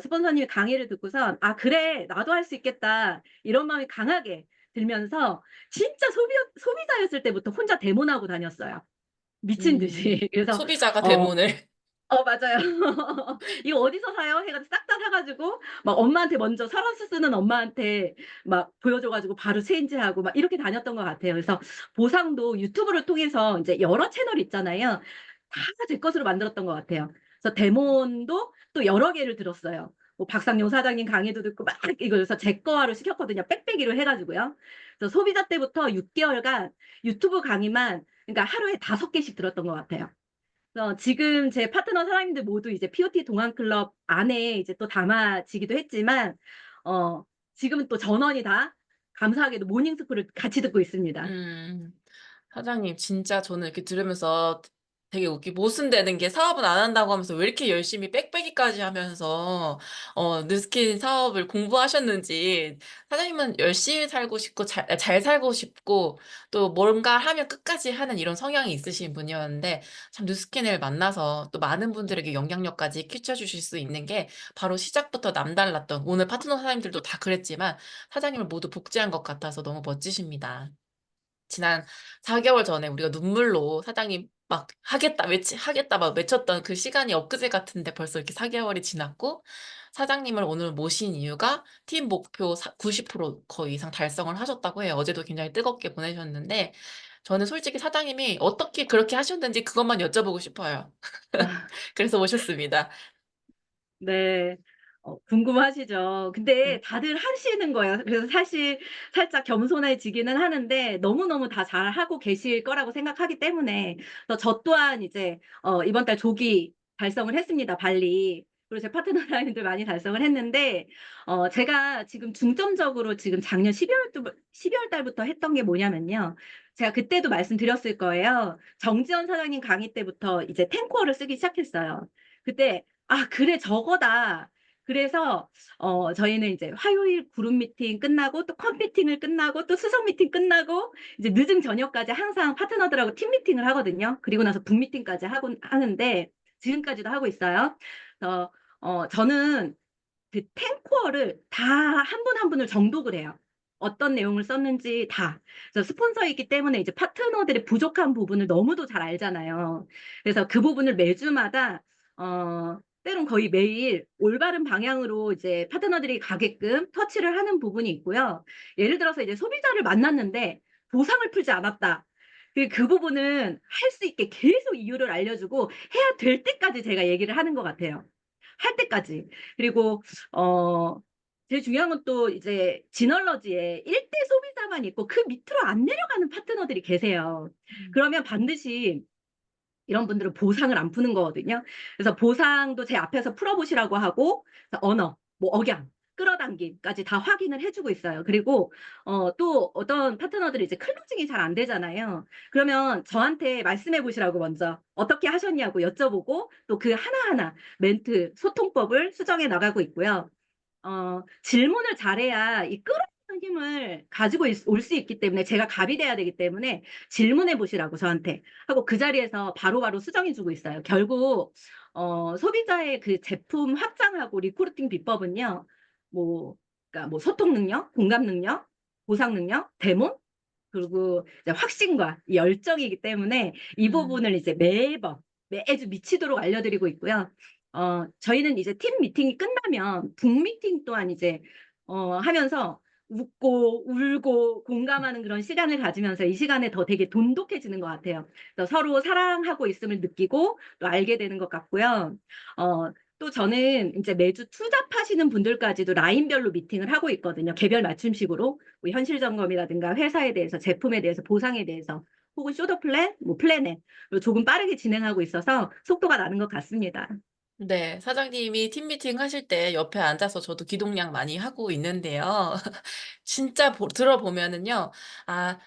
스폰서님의 강의를 듣고선 아 그래 나도 할 수 있겠다 이런 마음이 강하게 들면서 진짜 소비자였을 때부터 혼자 데모하고 다녔어요. 미친 듯이. 그래서 소비자가 어, 데몬을. 맞아요. 이거 어디서 사요? 해가지고 싹 다 사가지고 막 엄마한테 먼저 서러스 쓰는 엄마한테 막 보여줘가지고 바로 체인지하고 막 이렇게 다녔던 것 같아요. 그래서 보상도 유튜브를 통해서 이제 여러 채널 있잖아요. 다 제 것으로 만들었던 것 같아요. 그래서 데몬도 또 여러 개를 들었어요. 뭐 박상용 사장님 강의도 듣고 막 이거 그래서 제 거화로 시켰거든요. 빽빽이로 해가지고요. 그래서 소비자 때부터 6개월간 유튜브 강의만 그러니까 하루에 5개씩 들었던 것 같아요. 지금 제 파트너 사장님들 모두 이제 POT 동안클럽 안에 이제 또 담아지기도 했지만, 지금은 또 전원이 다 감사하게도 모닝스쿨을 같이 듣고 있습니다. 음, 사장님, 진짜 저는 이렇게 들으면서 되게 모순되는 게 사업은 안 한다고 하면서 왜 이렇게 열심히 빽빽이까지 하면서, 뉴스킨 사업을 공부하셨는지, 사장님은 열심히 살고 싶고, 잘 살고 싶고, 또 뭔가 하면 끝까지 하는 이런 성향이 있으신 분이었는데, 참 뉴스킨을 만나서 또 많은 분들에게 영향력까지 끼쳐주실 수 있는 게 바로 시작부터 남달랐던, 오늘 파트너 사장님들도 다 그랬지만, 사장님을 모두 복제한 것 같아서 너무 멋지십니다. 지난 4개월 전에 우리가 눈물로 사장님 막 하겠다 막 외쳤던 그 시간이 엊그제 같은데 벌써 이렇게 4개월이 지났고 사장님을 오늘 모신 이유가 팀 목표 90% 거의 이상 달성을 하셨다고 해요. 어제도 굉장히 뜨겁게 보내셨는데 저는 솔직히 사장님이 어떻게 그렇게 하셨는지 그것만 여쭤보고 싶어요. 아, 그래서 오셨습니다. 네. 궁금하시죠? 근데 다들 하시는 거예요. 그래서 사실 살짝 겸손해지기는 하는데 너무너무 다 잘하고 계실 거라고 생각하기 때문에 그래서 저 또한 이제 이번 달 조기 달성을 했습니다. 발리. 그리고 제 파트너 라인들 많이 달성을 했는데 제가 지금 중점적으로 지금 작년 12월 달부터 했던 게 뭐냐면요. 제가 그때도 말씀드렸을 거예요. 정지현 사장님 강의 때부터 이제 탱코어를 쓰기 시작했어요. 그때 아, 그래, 저거다. 그래서, 저희는 이제 화요일 그룹 미팅 끝나고 또 컴미팅을 끝나고 또 수석 미팅 끝나고 이제 늦은 저녁까지 항상 파트너들하고 팀 미팅을 하거든요. 그리고 나서 북 미팅까지 하는데 지금까지도 하고 있어요. 그래서, 저는 그 탱코어를 다 한 분 한 분을 정독을 해요. 어떤 내용을 썼는지 다. 그래서 스폰서이기 때문에 이제 파트너들의 부족한 부분을 너무도 잘 알잖아요. 그래서 그 부분을 매주마다, 때론 거의 매일 올바른 방향으로 이제 파트너들이 가게끔 터치를 하는 부분이 있고요. 예를 들어서 이제 소비자를 만났는데 보상을 풀지 않았다. 그 부분은 할 수 있게 계속 이유를 알려주고 해야 될 때까지 제가 얘기를 하는 것 같아요. 할 때까지. 그리고 제일 중요한 건 또 이제 지널러지에 1대 소비자만 있고 그 밑으로 안 내려가는 파트너들이 계세요. 그러면 반드시 이런 분들은 보상을 안 푸는 거거든요. 그래서 보상도 제 앞에서 풀어보시라고 하고 언어, 뭐 억양, 끌어당김까지 다 확인을 해주고 있어요. 그리고 또 어떤 파트너들이 이제 클로징이 잘 안 되잖아요. 그러면 저한테 말씀해 보시라고 먼저 어떻게 하셨냐고 여쭤보고 또 그 하나하나 멘트, 소통법을 수정해 나가고 있고요. 질문을 잘해야 이 끌어오는 힘을 가지고 올 수 있기 때문에 제가 갑이 돼야 되기 때문에 질문해 보시라고 저한테 하고 그 자리에서 바로바로 수정해 주고 있어요. 결국 소비자의 그 제품 확장하고 리크루팅 비법은요. 뭐 그러니까 뭐 소통 능력, 공감 능력, 보상 능력, 대본, 그리고 이제 확신과 이 열정이기 때문에 이 부분을 이제 매주 미치도록 알려드리고 있고요. 저희는 이제 팀 미팅이 끝나면 북 미팅 또한 이제 하면서 웃고 울고 공감하는 그런 시간을 가지면서 이 시간에 더 되게 돈독해지는 것 같아요. 그래서 서로 사랑하고 있음을 느끼고 또 알게 되는 것 같고요. 또 저는 이제 매주 투잡하시는 분들까지도 라인별로 미팅을 하고 있거든요. 개별 맞춤식으로 뭐 현실 점검이라든가 회사에 대해서, 제품에 대해서, 보상에 대해서, 혹은 쇼더 플랜, 뭐 플래넷 조금 빠르게 진행하고 있어서 속도가 나는 것 같습니다. 네, 사장님이 팀 미팅 하실 때 옆에 앉아서 저도 기동량 많이 하고 있는데요. 진짜 들어보면은요, 아,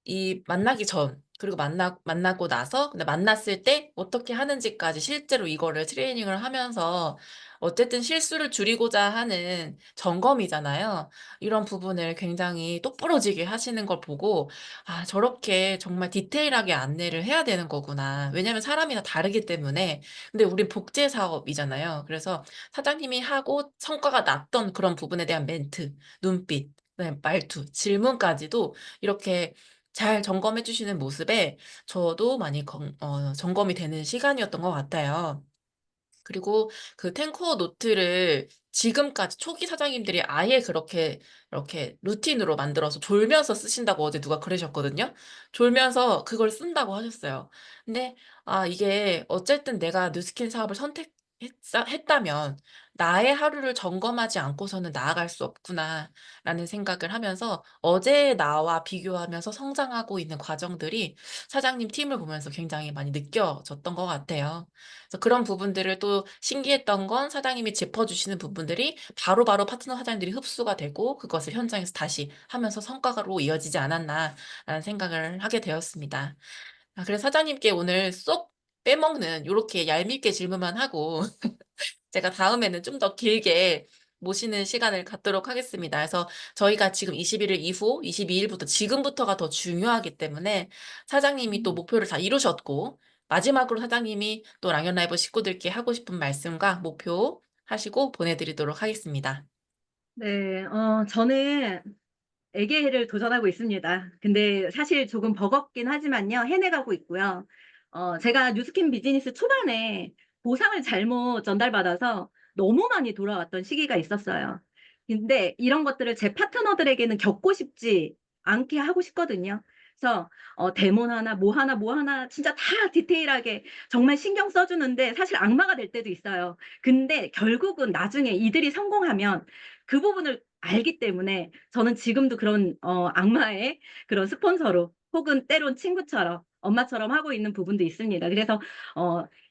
이 만나기 전, 그리고 만나고 나서, 근데 만났을 때 어떻게 하는지까지 실제로 이거를 트레이닝을 하면서 어쨌든 실수를 줄이고자 하는 점검이잖아요. 이런 부분을 굉장히 똑부러지게 하시는 걸 보고, 아, 저렇게 정말 디테일하게 안내를 해야 되는 거구나. 왜냐면 사람이 다 다르기 때문에. 근데 우린 복제 사업이잖아요. 그래서 사장님이 하고 성과가 났던 그런 부분에 대한 멘트, 눈빛, 그다음에 말투, 질문까지도 이렇게 잘 점검해 주시는 모습에 저도 많이 점검이 되는 시간이었던 것 같아요. 그리고 그 탱커 노트를 지금까지 초기 사장님들이 아예 그렇게 이렇게 루틴으로 만들어서 졸면서 쓰신다고 어제 누가 그러셨거든요. 졸면서 그걸 쓴다고 하셨어요. 근데 이게 어쨌든 내가 뉴스킨 사업을 선택했다면 나의 하루를 점검하지 않고서는 나아갈 수 없구나라는 생각을 하면서 어제의 나와 비교하면서 성장하고 있는 과정들이 사장님 팀을 보면서 굉장히 많이 느껴졌던 것 같아요. 그래서 그런 부분들을 또 신기했던 건 사장님이 짚어주시는 부분들이 바로바로 파트너 사장님들이 흡수가 되고 그것을 현장에서 다시 하면서 성과로 이어지지 않았나라는 생각을 하게 되었습니다. 그래서 사장님께 오늘 쏙 빼먹는 이렇게 얄밉게 질문만 하고 제가 다음에는 좀 더 길게 모시는 시간을 갖도록 하겠습니다. 그래서 저희가 지금 21일 이후 22일부터 지금부터가 더 중요하기 때문에 사장님이 또 목표를 다 이루셨고 마지막으로 사장님이 또 랑연 라이브 식구들께 하고 싶은 말씀과 목표 하시고 보내드리도록 하겠습니다. 네, 저는 애계를 도전하고 있습니다. 근데 사실 조금 버겁긴 하지만요. 해내가고 있고요. 제가 뉴스킨 비즈니스 초반에 보상을 잘못 전달받아서 너무 많이 돌아왔던 시기가 있었어요. 근데 이런 것들을 제 파트너들에게는 겪고 싶지 않게 하고 싶거든요. 그래서 데몬 하나, 뭐 하나, 뭐 하나 진짜 다 디테일하게 정말 신경 써주는데 사실 악마가 될 때도 있어요. 근데 결국은 나중에 이들이 성공하면 그 부분을 알기 때문에 저는 지금도 그런 악마의 그런 스폰서로 혹은 때론 친구처럼 엄마처럼 하고 있는 부분도 있습니다. 그래서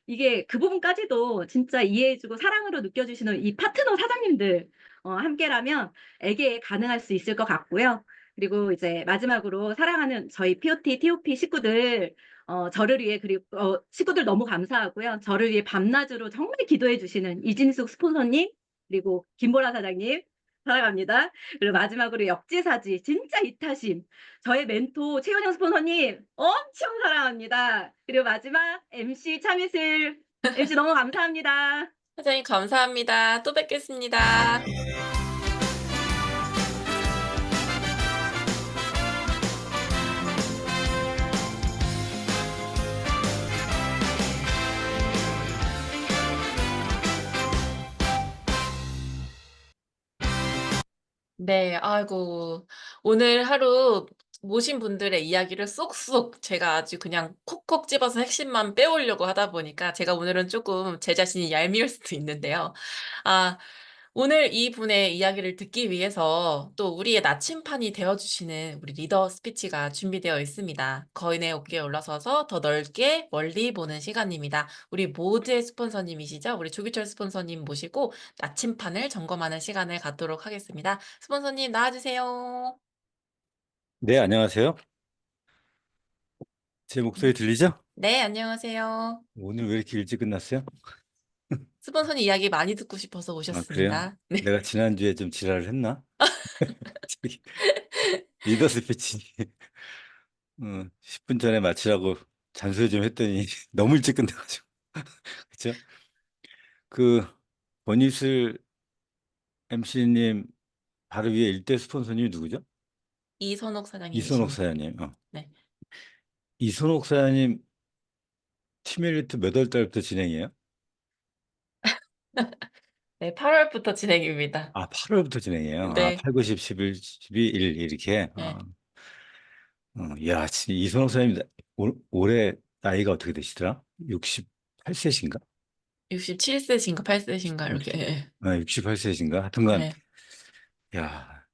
이게 그 부분까지도 진짜 이해해 주고 사랑으로 느껴주시는 이 파트너 사장님들 함께라면 애게 가능할 수 있을 것 같고요. 그리고 이제 마지막으로 사랑하는 저희 POT, TOP 식구들 저를 위해 그리고 식구들 너무 감사하고요. 저를 위해 밤낮으로 정말 기도해 주시는 이진숙 스폰서님 그리고 김보라 사장님 사랑합니다. 그리고 마지막으로 역지사지 진짜 이타심 저의 멘토 최은영 스폰서님 엄청 사랑합니다. 그리고 마지막 MC 참이슬 MC 너무 감사합니다. 사장님 감사합니다. 또 뵙겠습니다. 네, 아이고. 오늘 하루 모신 분들의 이야기를 쏙쏙 제가 아주 그냥 콕콕 집어서 핵심만 빼오려고 하다 보니까 제가 오늘은 조금 제 자신이 얄미울 수도 있는데요. 아, 오늘 이분의 이야기를 듣기 위해서 또 우리의 나침판이 되어주시는 우리 리더 스피치가 준비되어 있습니다. 거인의 어깨에 올라서서 더 넓게 멀리 보는 시간입니다. 우리 모두의 스폰서님이시죠? 우리 조기철 스폰서님 모시고 나침판을 점검하는 시간을 갖도록 하겠습니다. 스폰서님 나와주세요. 네, 안녕하세요. 제 목소리 들리죠? 네, 안녕하세요. 오늘 왜 이렇게 일찍 끝났어요? 스폰서님 이야기 많이 듣고 싶어서 아, 그래요? 오셨습니다. 네. 내가 지난주에 좀 지랄을 했나? 저기, 리더 스피치 10분 전에 마치라고 잔소리 좀 했더니 너무 일찍 끝나가지고. 그쵸? 그, 권이슬 MC님 바로 위에 일대 스폰서님이 누구죠? 이선옥 이선옥 사장님이십니다. 사장님. 네. 이선옥 사장님 팀엘리트 몇 월 달부터 진행해요? 네, 8월부터 진행입니다. 아, 8월부터 진행해요. 아, 네. 8, 9, 10, 11, 12, 1 이렇게. 네. 야, 진짜 이선옥 사장님 올해 나이가 어떻게 되시더라? 68세신가? 67세신가 8세신가 이렇게. 예. 아, 68세신가? 하여튼간 네. 야,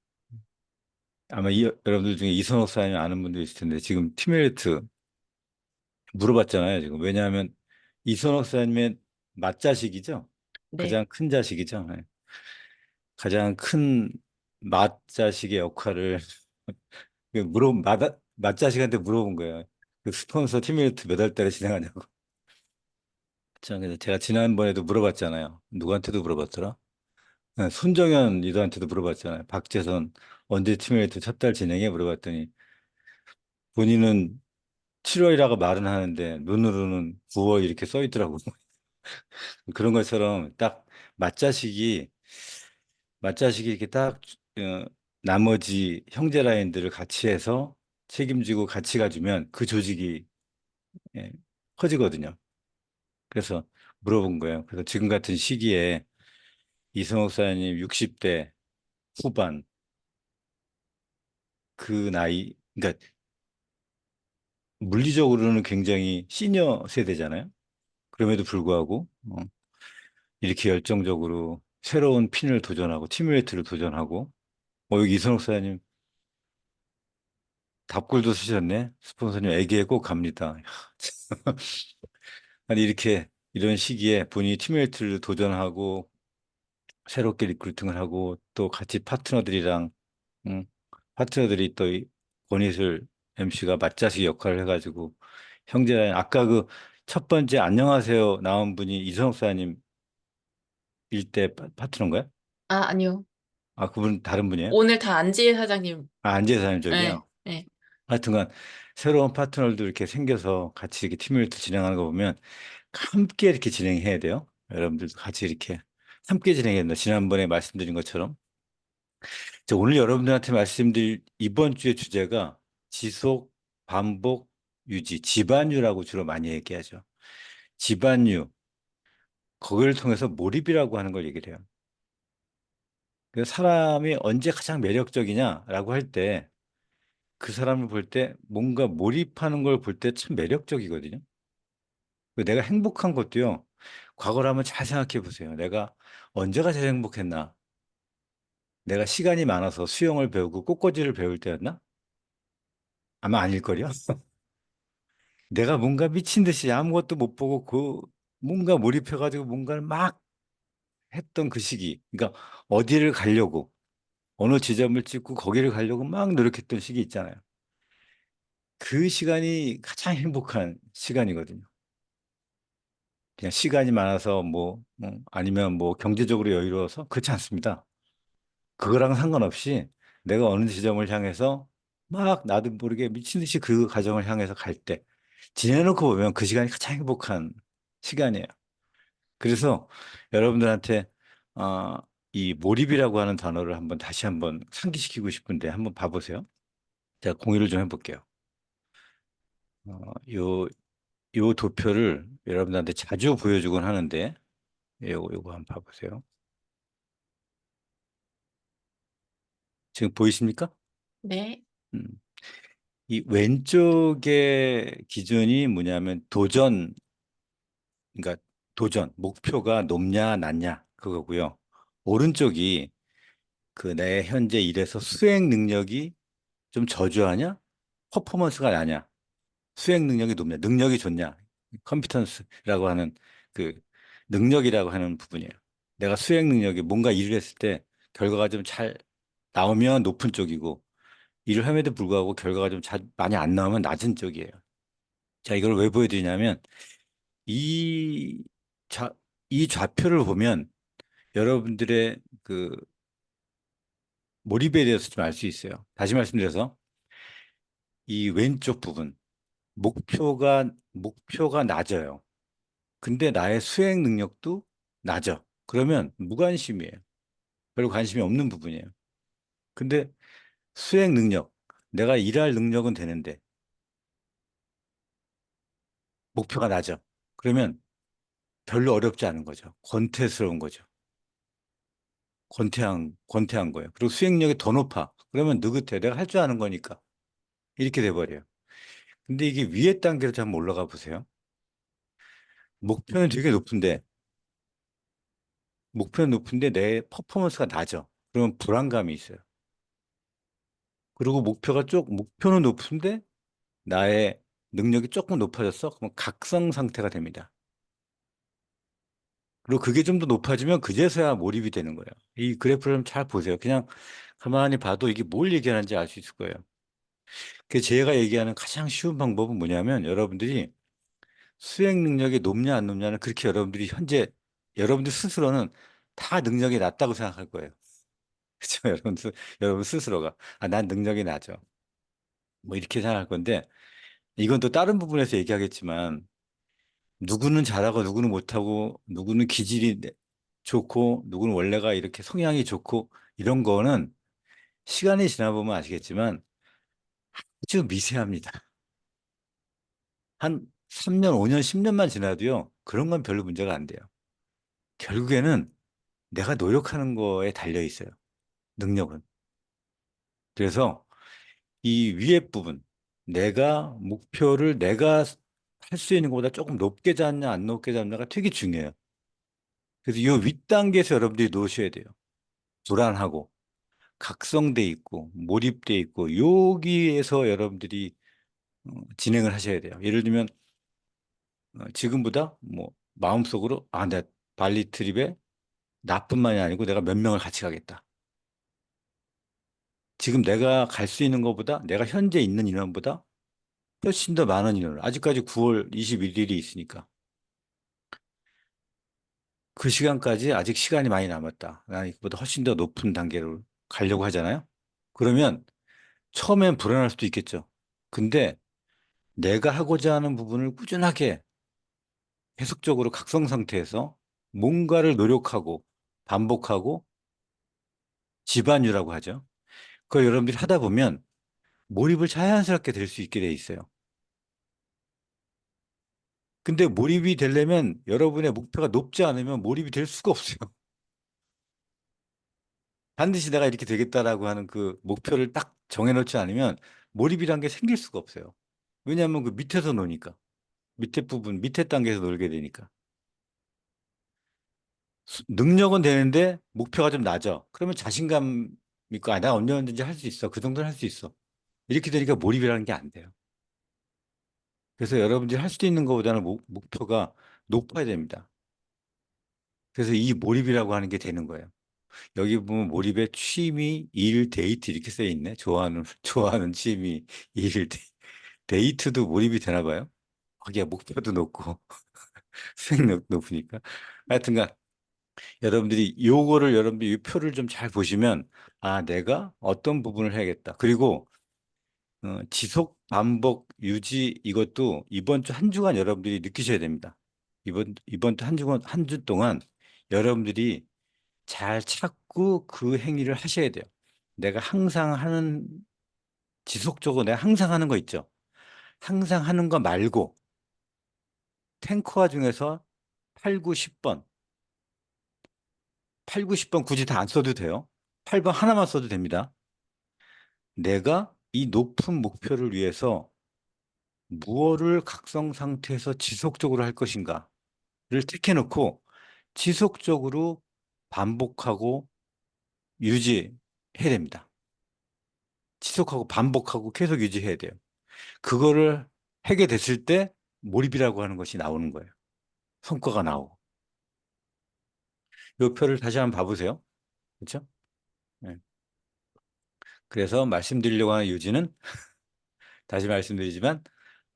아마 여러분들 중에 이선옥 사장님 아는 분도 있을 텐데 지금 팀멜리트 물어봤잖아요, 지금. 왜냐하면 이선옥 사장님의 맏자식이죠? 네. 가장 큰 자식이죠. 네. 가장 큰 맏자식의 역할을 맏자식한테 물어본 거예요. 그 스폰서 팀밀트 몇 월 달에 진행하냐고. 자, 그래서 제가 지난번에도 물어봤잖아요. 누구한테도 물어봤더라? 네, 손정현 리더한테도 물어봤잖아요. 박재선 언제 팀밀트 첫 달 진행해? 물어봤더니 본인은 7월이라고 말은 하는데 눈으로는 9월 이렇게 써 있더라고. 그런 것처럼 딱 맏자식이 맏자식이 이렇게 딱 어, 나머지 형제 라인들을 같이 해서 책임지고 같이 가주면 그 조직이 예, 커지거든요. 그래서 물어본 거예요. 그래서 지금 같은 시기에 이승옥 사장님 60대 후반 그 나이, 그러니까 물리적으로는 굉장히 시니어 세대잖아요. 그럼에도 불구하고 이렇게 열정적으로 새로운 핀을 도전하고 팀웨이트를 도전하고 여기 이승옥 사장님 답글도 쓰셨네. 스폰서님 애기에 꼭 갑니다. 아니 이렇게 이런 시기에 본인이 팀메이트를 도전하고 새롭게 리크루팅을 하고 또 같이 파트너들이랑 음, 파트너들이 또 권희슬 MC가 맞자식 역할을 해가지고 형제랑 아까 그 첫 번째 안녕하세요 나온 분이 이선옥 사장님 일대 파트너인가요? 아, 아니요. 아 그분 다른 분이에요? 오늘 다 안지혜 사장님. 아 안재 사장님 네. 쪽이요? 네. 하여튼간 새로운 파트너들도 이렇게 생겨서 같이 이렇게 팀메이트 진행하는 거 보면 함께 이렇게 진행해야 돼요. 여러분들도 같이 이렇게 함께 진행해야 된다. 지난번에 말씀드린 것처럼. 오늘 여러분들한테 말씀드릴 이번 주의 주제가 지속, 반복, 유지, 집안유라고 주로 많이 얘기하죠. 집안유, 거기를 통해서 몰입이라고 하는 걸 얘기를 해요. 그 사람이 언제 가장 매력적이냐라고 할 때 그 사람을 볼 때 뭔가 몰입하는 걸 볼 때 참 매력적이거든요. 내가 행복한 것도요. 과거를 한번 잘 생각해 보세요. 내가 언제가 제일 행복했나? 내가 시간이 많아서 수영을 배우고 꽃꽂이를 배울 때였나? 아마 아닐걸요? 내가 뭔가 미친 듯이 아무것도 못 보고 뭔가 몰입해가지고 뭔가를 막 했던 그 시기. 그러니까 어디를 가려고, 어느 지점을 찍고 거기를 가려고 막 노력했던 시기 있잖아요. 그 시간이 가장 행복한 시간이거든요. 그냥 시간이 많아서 아니면 뭐 경제적으로 여유로워서 그렇지 않습니다. 그거랑 상관없이 내가 어느 지점을 향해서 막 나도 모르게 미친 듯이 그 과정을 향해서 갈 때 지내놓고 보면 그 시간이 가장 행복한 시간이에요. 그래서 여러분들한테 어, 이 몰입이라고 하는 단어를 다시 한번 상기시키고 싶은데 한번 봐보세요. 제가 공유를 좀 해볼게요. 요 도표를 여러분들한테 자주 보여주곤 하는데 요거 한번 봐보세요. 지금 보이십니까? 네. 음. 이 왼쪽의 기준이 뭐냐면 그러니까 목표가 높냐, 낮냐, 그거고요. 오른쪽이 그 내 현재 일에서 수행 능력이 좀 저조하냐, 퍼포먼스가 나냐, 수행 능력이 높냐, 능력이 좋냐, 컴피턴스라고 하는 그 능력이라고 하는 부분이에요. 내가 수행 능력이 뭔가 일을 했을 때 결과가 좀 잘 나오면 높은 쪽이고, 일을 함에도 불구하고 결과가 좀 많이 안 나오면 낮은 쪽이에요. 자, 이걸 왜 보여드리냐면, 이 좌, 이 좌표를 보면 여러분들의 그 몰입에 대해서 좀 알 수 있어요. 다시 말씀드려서 이 왼쪽 부분 목표가 낮아요. 근데 나의 수행 능력도 낮아. 그러면 무관심이에요. 별로 관심이 없는 부분이에요. 근데 수행 능력, 내가 일할 능력은 되는데 목표가 낮아. 그러면 별로 어렵지 않은 거죠. 권태스러운 거죠. 권태한 거예요. 그리고 수행력이 더 높아. 그러면 느긋해. 내가 할 줄 아는 거니까. 이렇게 돼버려요. 근데 이게 위에 단계로 한번 올라가 보세요. 목표는 되게 높은데, 목표는 높은데 내 퍼포먼스가 낮아. 그러면 불안감이 있어요. 그리고 목표는 높은데 나의 능력이 조금 높아졌어? 그럼 각성 상태가 됩니다. 그리고 그게 좀 더 높아지면 그제서야 몰입이 되는 거예요. 이 그래프를 좀 잘 보세요. 그냥 가만히 봐도 이게 뭘 얘기하는지 알 수 있을 거예요. 그 제가 얘기하는 가장 쉬운 방법은 뭐냐면 여러분들이 수행 능력이 높냐 안 높냐는 그렇게 여러분들이 현재 여러분들 스스로는 다 능력이 낮다고 생각할 거예요. 그렇죠? 여러분 스스로가 난 능력이 낮아. 뭐 이렇게 생각할 건데 이건 또 다른 부분에서 얘기하겠지만 누구는 잘하고 누구는 못하고 누구는 기질이 좋고 누구는 원래가 이렇게 성향이 좋고 이런 거는 시간이 지나보면 아시겠지만 아주 미세합니다. 한 3년, 5년, 10년만 지나도요. 그런 건 별로 문제가 안 돼요. 결국에는 내가 노력하는 거에 달려 있어요. 능력은. 그래서 이 위에 부분, 내가 할 수 있는 것보다 조금 높게 잡냐, 안 높게 잡냐가 되게 중요해요. 그래서 이 윗단계에서 여러분들이 놓으셔야 돼요. 불안하고, 각성돼 있고, 몰입돼 있고, 여기에서 여러분들이 진행을 하셔야 돼요. 예를 들면, 지금보다 뭐, 마음속으로, 내 발리 트립에 나뿐만이 아니고 내가 몇 명을 같이 가겠다. 지금 내가 갈 수 있는 것보다, 내가 현재 있는 인원보다 훨씬 더 많은 인원을, 아직까지 9월 21일이 있으니까. 그 시간까지 아직 시간이 많이 남았다. 나는 이보다 훨씬 더 높은 단계로 가려고 하잖아요. 그러면 처음엔 불안할 수도 있겠죠. 근데 내가 하고자 하는 부분을 꾸준하게 계속적으로 각성 상태에서 뭔가를 노력하고 반복하고 지반유라고 하죠. 그걸 여러분들이 하다 보면 몰입을 자연스럽게 될 수 있게 돼 있어요. 근데 몰입이 되려면 여러분의 목표가 높지 않으면 몰입이 될 수가 없어요. 반드시 내가 이렇게 되겠다라고 하는 그 목표를 딱 정해놓지 않으면 몰입이란 게 생길 수가 없어요. 왜냐하면 그 밑에서 노니까. 밑에 단계에서 놀게 되니까. 능력은 되는데 목표가 좀 낮아. 그러면 자신감 있고, 나 언제든지 할 수 있어. 그 정도는 할 수 있어. 이렇게 되니까 몰입이라는 게 안 돼요. 그래서 여러분들이 할 수 있는 것보다는 목표가 높아야 됩니다. 그래서 이 몰입이라고 하는 게 되는 거예요. 여기 보면 몰입에 취미, 일, 데이트 이렇게 써 있네. 좋아하는 취미, 일, 데이트도 몰입이 되나 봐요. 거기에 목표도 높고 수익력 높으니까. 하여튼간 여러분들이 이 표를 좀 잘 보시면 내가 어떤 부분을 해야겠다. 그리고 지속, 반복, 유지 이것도 이번 주 한 주간 여러분들이 느끼셔야 됩니다. 이번 주 한 주 동안 여러분들이 잘 찾고 그 행위를 하셔야 돼요. 지속적으로 내가 항상 하는 거 있죠. 항상 하는 거 말고 탱커와 중에서 8, 9, 10번. 8, 9, 10번 굳이 다 안 써도 돼요. 8번 하나만 써도 됩니다. 내가 이 높은 목표를 위해서 무엇을 각성 상태에서 지속적으로 할 것인가를 택해놓고 지속적으로 반복하고 유지해야 됩니다. 지속하고 반복하고 계속 유지해야 돼요. 그거를 하게 됐을 때 몰입이라고 하는 것이 나오는 거예요. 성과가 나오고. 이 표를 다시 한번 봐보세요. 그렇죠? 네. 그래서 말씀드리려고 하는 요지는 다시 말씀드리지만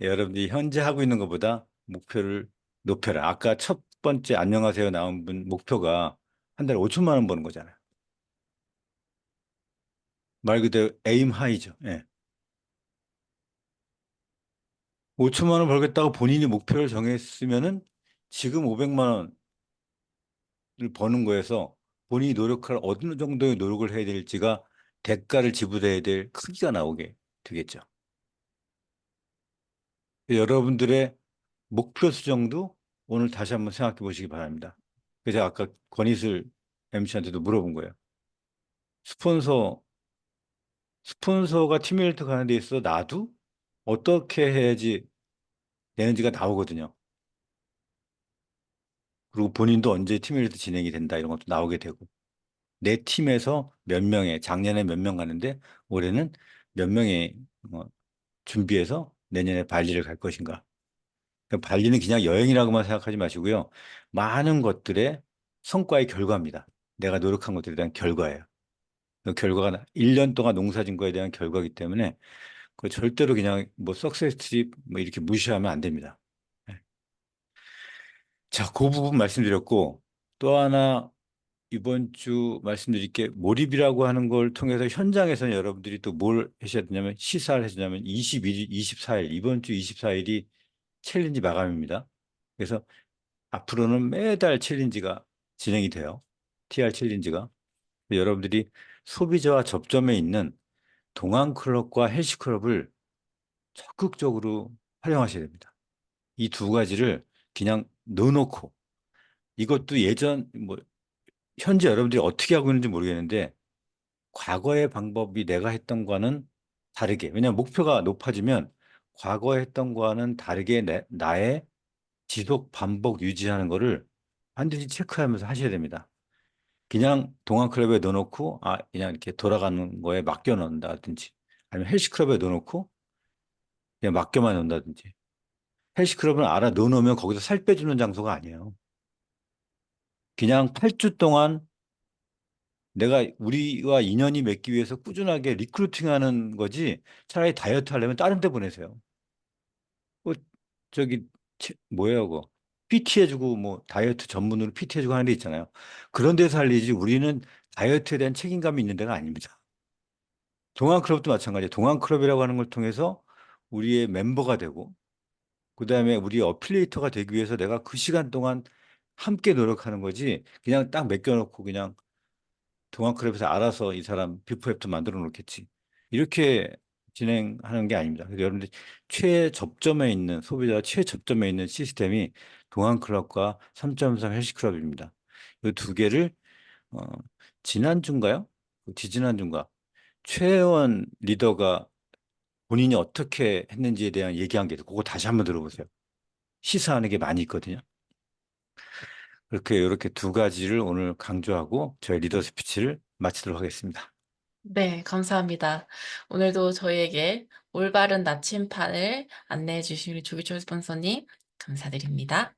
여러분들이 현재 하고 있는 것보다 목표를 높여라. 아까 첫 번째 안녕하세요 나온 분 목표가 한 달에 5천만 원 버는 거잖아요. 말 그대로 에임 하이죠. 예. 5천만 원 벌겠다고 본인이 목표를 정했으면은 지금 500만 원을 버는 거에서 본인이 어느 정도의 노력을 해야 될지가 대가를 지불해야 될 크기가 나오게 되겠죠. 여러분들의 목표 수정도 오늘 다시 한번 생각해 보시기 바랍니다. 그래서 아까 권희슬 MC한테도 물어본 거예요. 스폰서가 팀메이트 가는 데 있어 나도 어떻게 해야지 되는지가 나오거든요. 그리고 본인도 언제 팀메이트 진행이 된다 이런 것도 나오게 되고 내 팀에서 몇 명에 작년에 몇 명 가는데 올해는 몇 명이 준비해서 내년에 발리를 갈 것인가. 그러니까 발리는 그냥 여행이라고만 생각하지 마시고요. 많은 것들의 성과의 결과입니다. 내가 노력한 것들에 대한 결과예요. 그 결과가 1년 동안 농사진 거에 대한 결과이기 때문에 그 절대로 그냥 뭐 석세스 트립 뭐 이렇게 무시하면 안 됩니다. 네. 자, 그 부분 말씀드렸고 또 하나 이번 주 말씀드릴 게 몰입이라고 하는 걸 통해서 현장에서는 여러분들이 또 뭘 하셔야 되냐면 시사를 해주냐면 21일, 24일 이번 주 24일이 챌린지 마감입니다. 그래서 앞으로는 매달 챌린지가 진행이 돼요. TR 챌린지가. 여러분들이 소비자와 접점에 있는 동안클럽과 헬스클럽을 적극적으로 활용하셔야 됩니다. 이 두 가지를 그냥 넣어놓고 이것도 예전 뭐 현재 여러분들이 어떻게 하고 있는지 모르겠는데 과거의 방법이 내가 했던 거와는 다르게 왜냐하면 목표가 높아지면 과거에 했던 거와는 다르게 나의 지속 반복 유지하는 거를 반드시 체크하면서 하셔야 됩니다. 그냥 동안클럽에 넣어놓고 그냥 이렇게 돌아가는 거에 맡겨 놓는다든지 아니면 헬스클럽에 넣어놓고 그냥 맡겨만 놓는다든지 헬스클럽은 알아 넣어놓으면 거기서 살 빼주는 장소가 아니에요. 그냥 8주 동안 내가 우리와 인연이 맺기 위해서 꾸준하게 리크루팅하는 거지 차라리 다이어트 하려면 다른 데 보내세요. 저기 뭐예요 그거 PT 해주고 뭐 다이어트 전문으로 PT 해주고 하는 데 있잖아요. 그런 데서 살리지 우리는 다이어트에 대한 책임감이 있는 데가 아닙니다. 동안클럽도 마찬가지예요. 동안클럽이라고 하는 걸 통해서 우리의 멤버가 되고 그다음에 우리 어필리에이터가 되기 위해서 내가 그 시간 동안 함께 노력하는 거지 그냥 딱 맡겨놓고 그냥 동안클럽에서 알아서 이 사람 비포 애프터 만들어 놓겠지. 이렇게 진행하는 게 아닙니다. 그래서 여러분들 최접점에 있는 소비자 최접점에 있는 시스템이 동안클럽과 3.3 헬스클럽입니다. 이 두 개를 지난주인가요? 지지난주인가? 최혜원 리더가 본인이 어떻게 했는지에 대한 얘기한 게 그거 다시 한번 들어보세요. 시사하는 게 많이 있거든요. 이렇게 두 가지를 오늘 강조하고 저희 리더 스피치를 마치도록 하겠습니다. 네, 감사합니다. 오늘도 저희에게 올바른 나침판을 안내해 주신 우리 조기철 스폰서님 감사드립니다.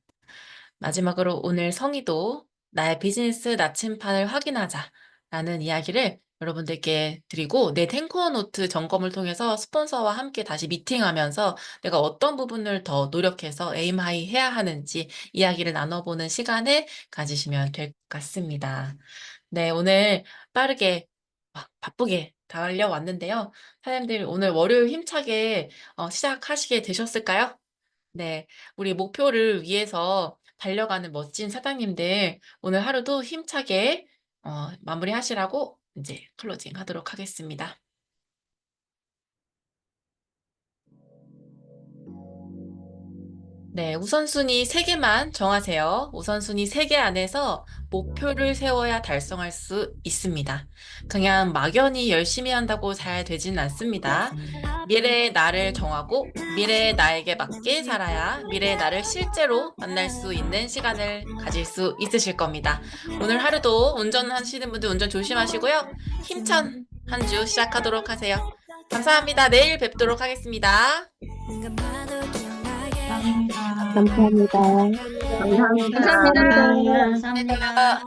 마지막으로 오늘 성의도 나의 비즈니스 나침판을 확인하자라는 이야기를 여러분들께 드리고 내 탱커 노트 점검을 통해서 스폰서와 함께 다시 미팅하면서 내가 어떤 부분을 더 노력해서 에임 하이 해야 하는지 이야기를 나눠보는 시간을 가지시면 될 것 같습니다. 네, 오늘 빠르게 바쁘게 달려왔는데요. 사장님들 오늘 월요일 힘차게 시작하시게 되셨을까요? 네, 우리 목표를 위해서 달려가는 멋진 사장님들 오늘 하루도 힘차게 마무리하시라고 이제 클로징 하도록 하겠습니다. 네, 우선순위 3개만 정하세요. 우선순위 3개 안에서 목표를 세워야 달성할 수 있습니다. 그냥 막연히 열심히 한다고 잘 되진 않습니다. 미래의 나를 정하고 미래의 나에게 맞게 살아야 미래의 나를 실제로 만날 수 있는 시간을 가질 수 있으실 겁니다. 오늘 하루도 운전하시는 분들 운전 조심하시고요. 힘찬 한 주 시작하도록 하세요. 감사합니다. 내일 뵙도록 하겠습니다. 감사합니다. 감사합니다. 감사합니다.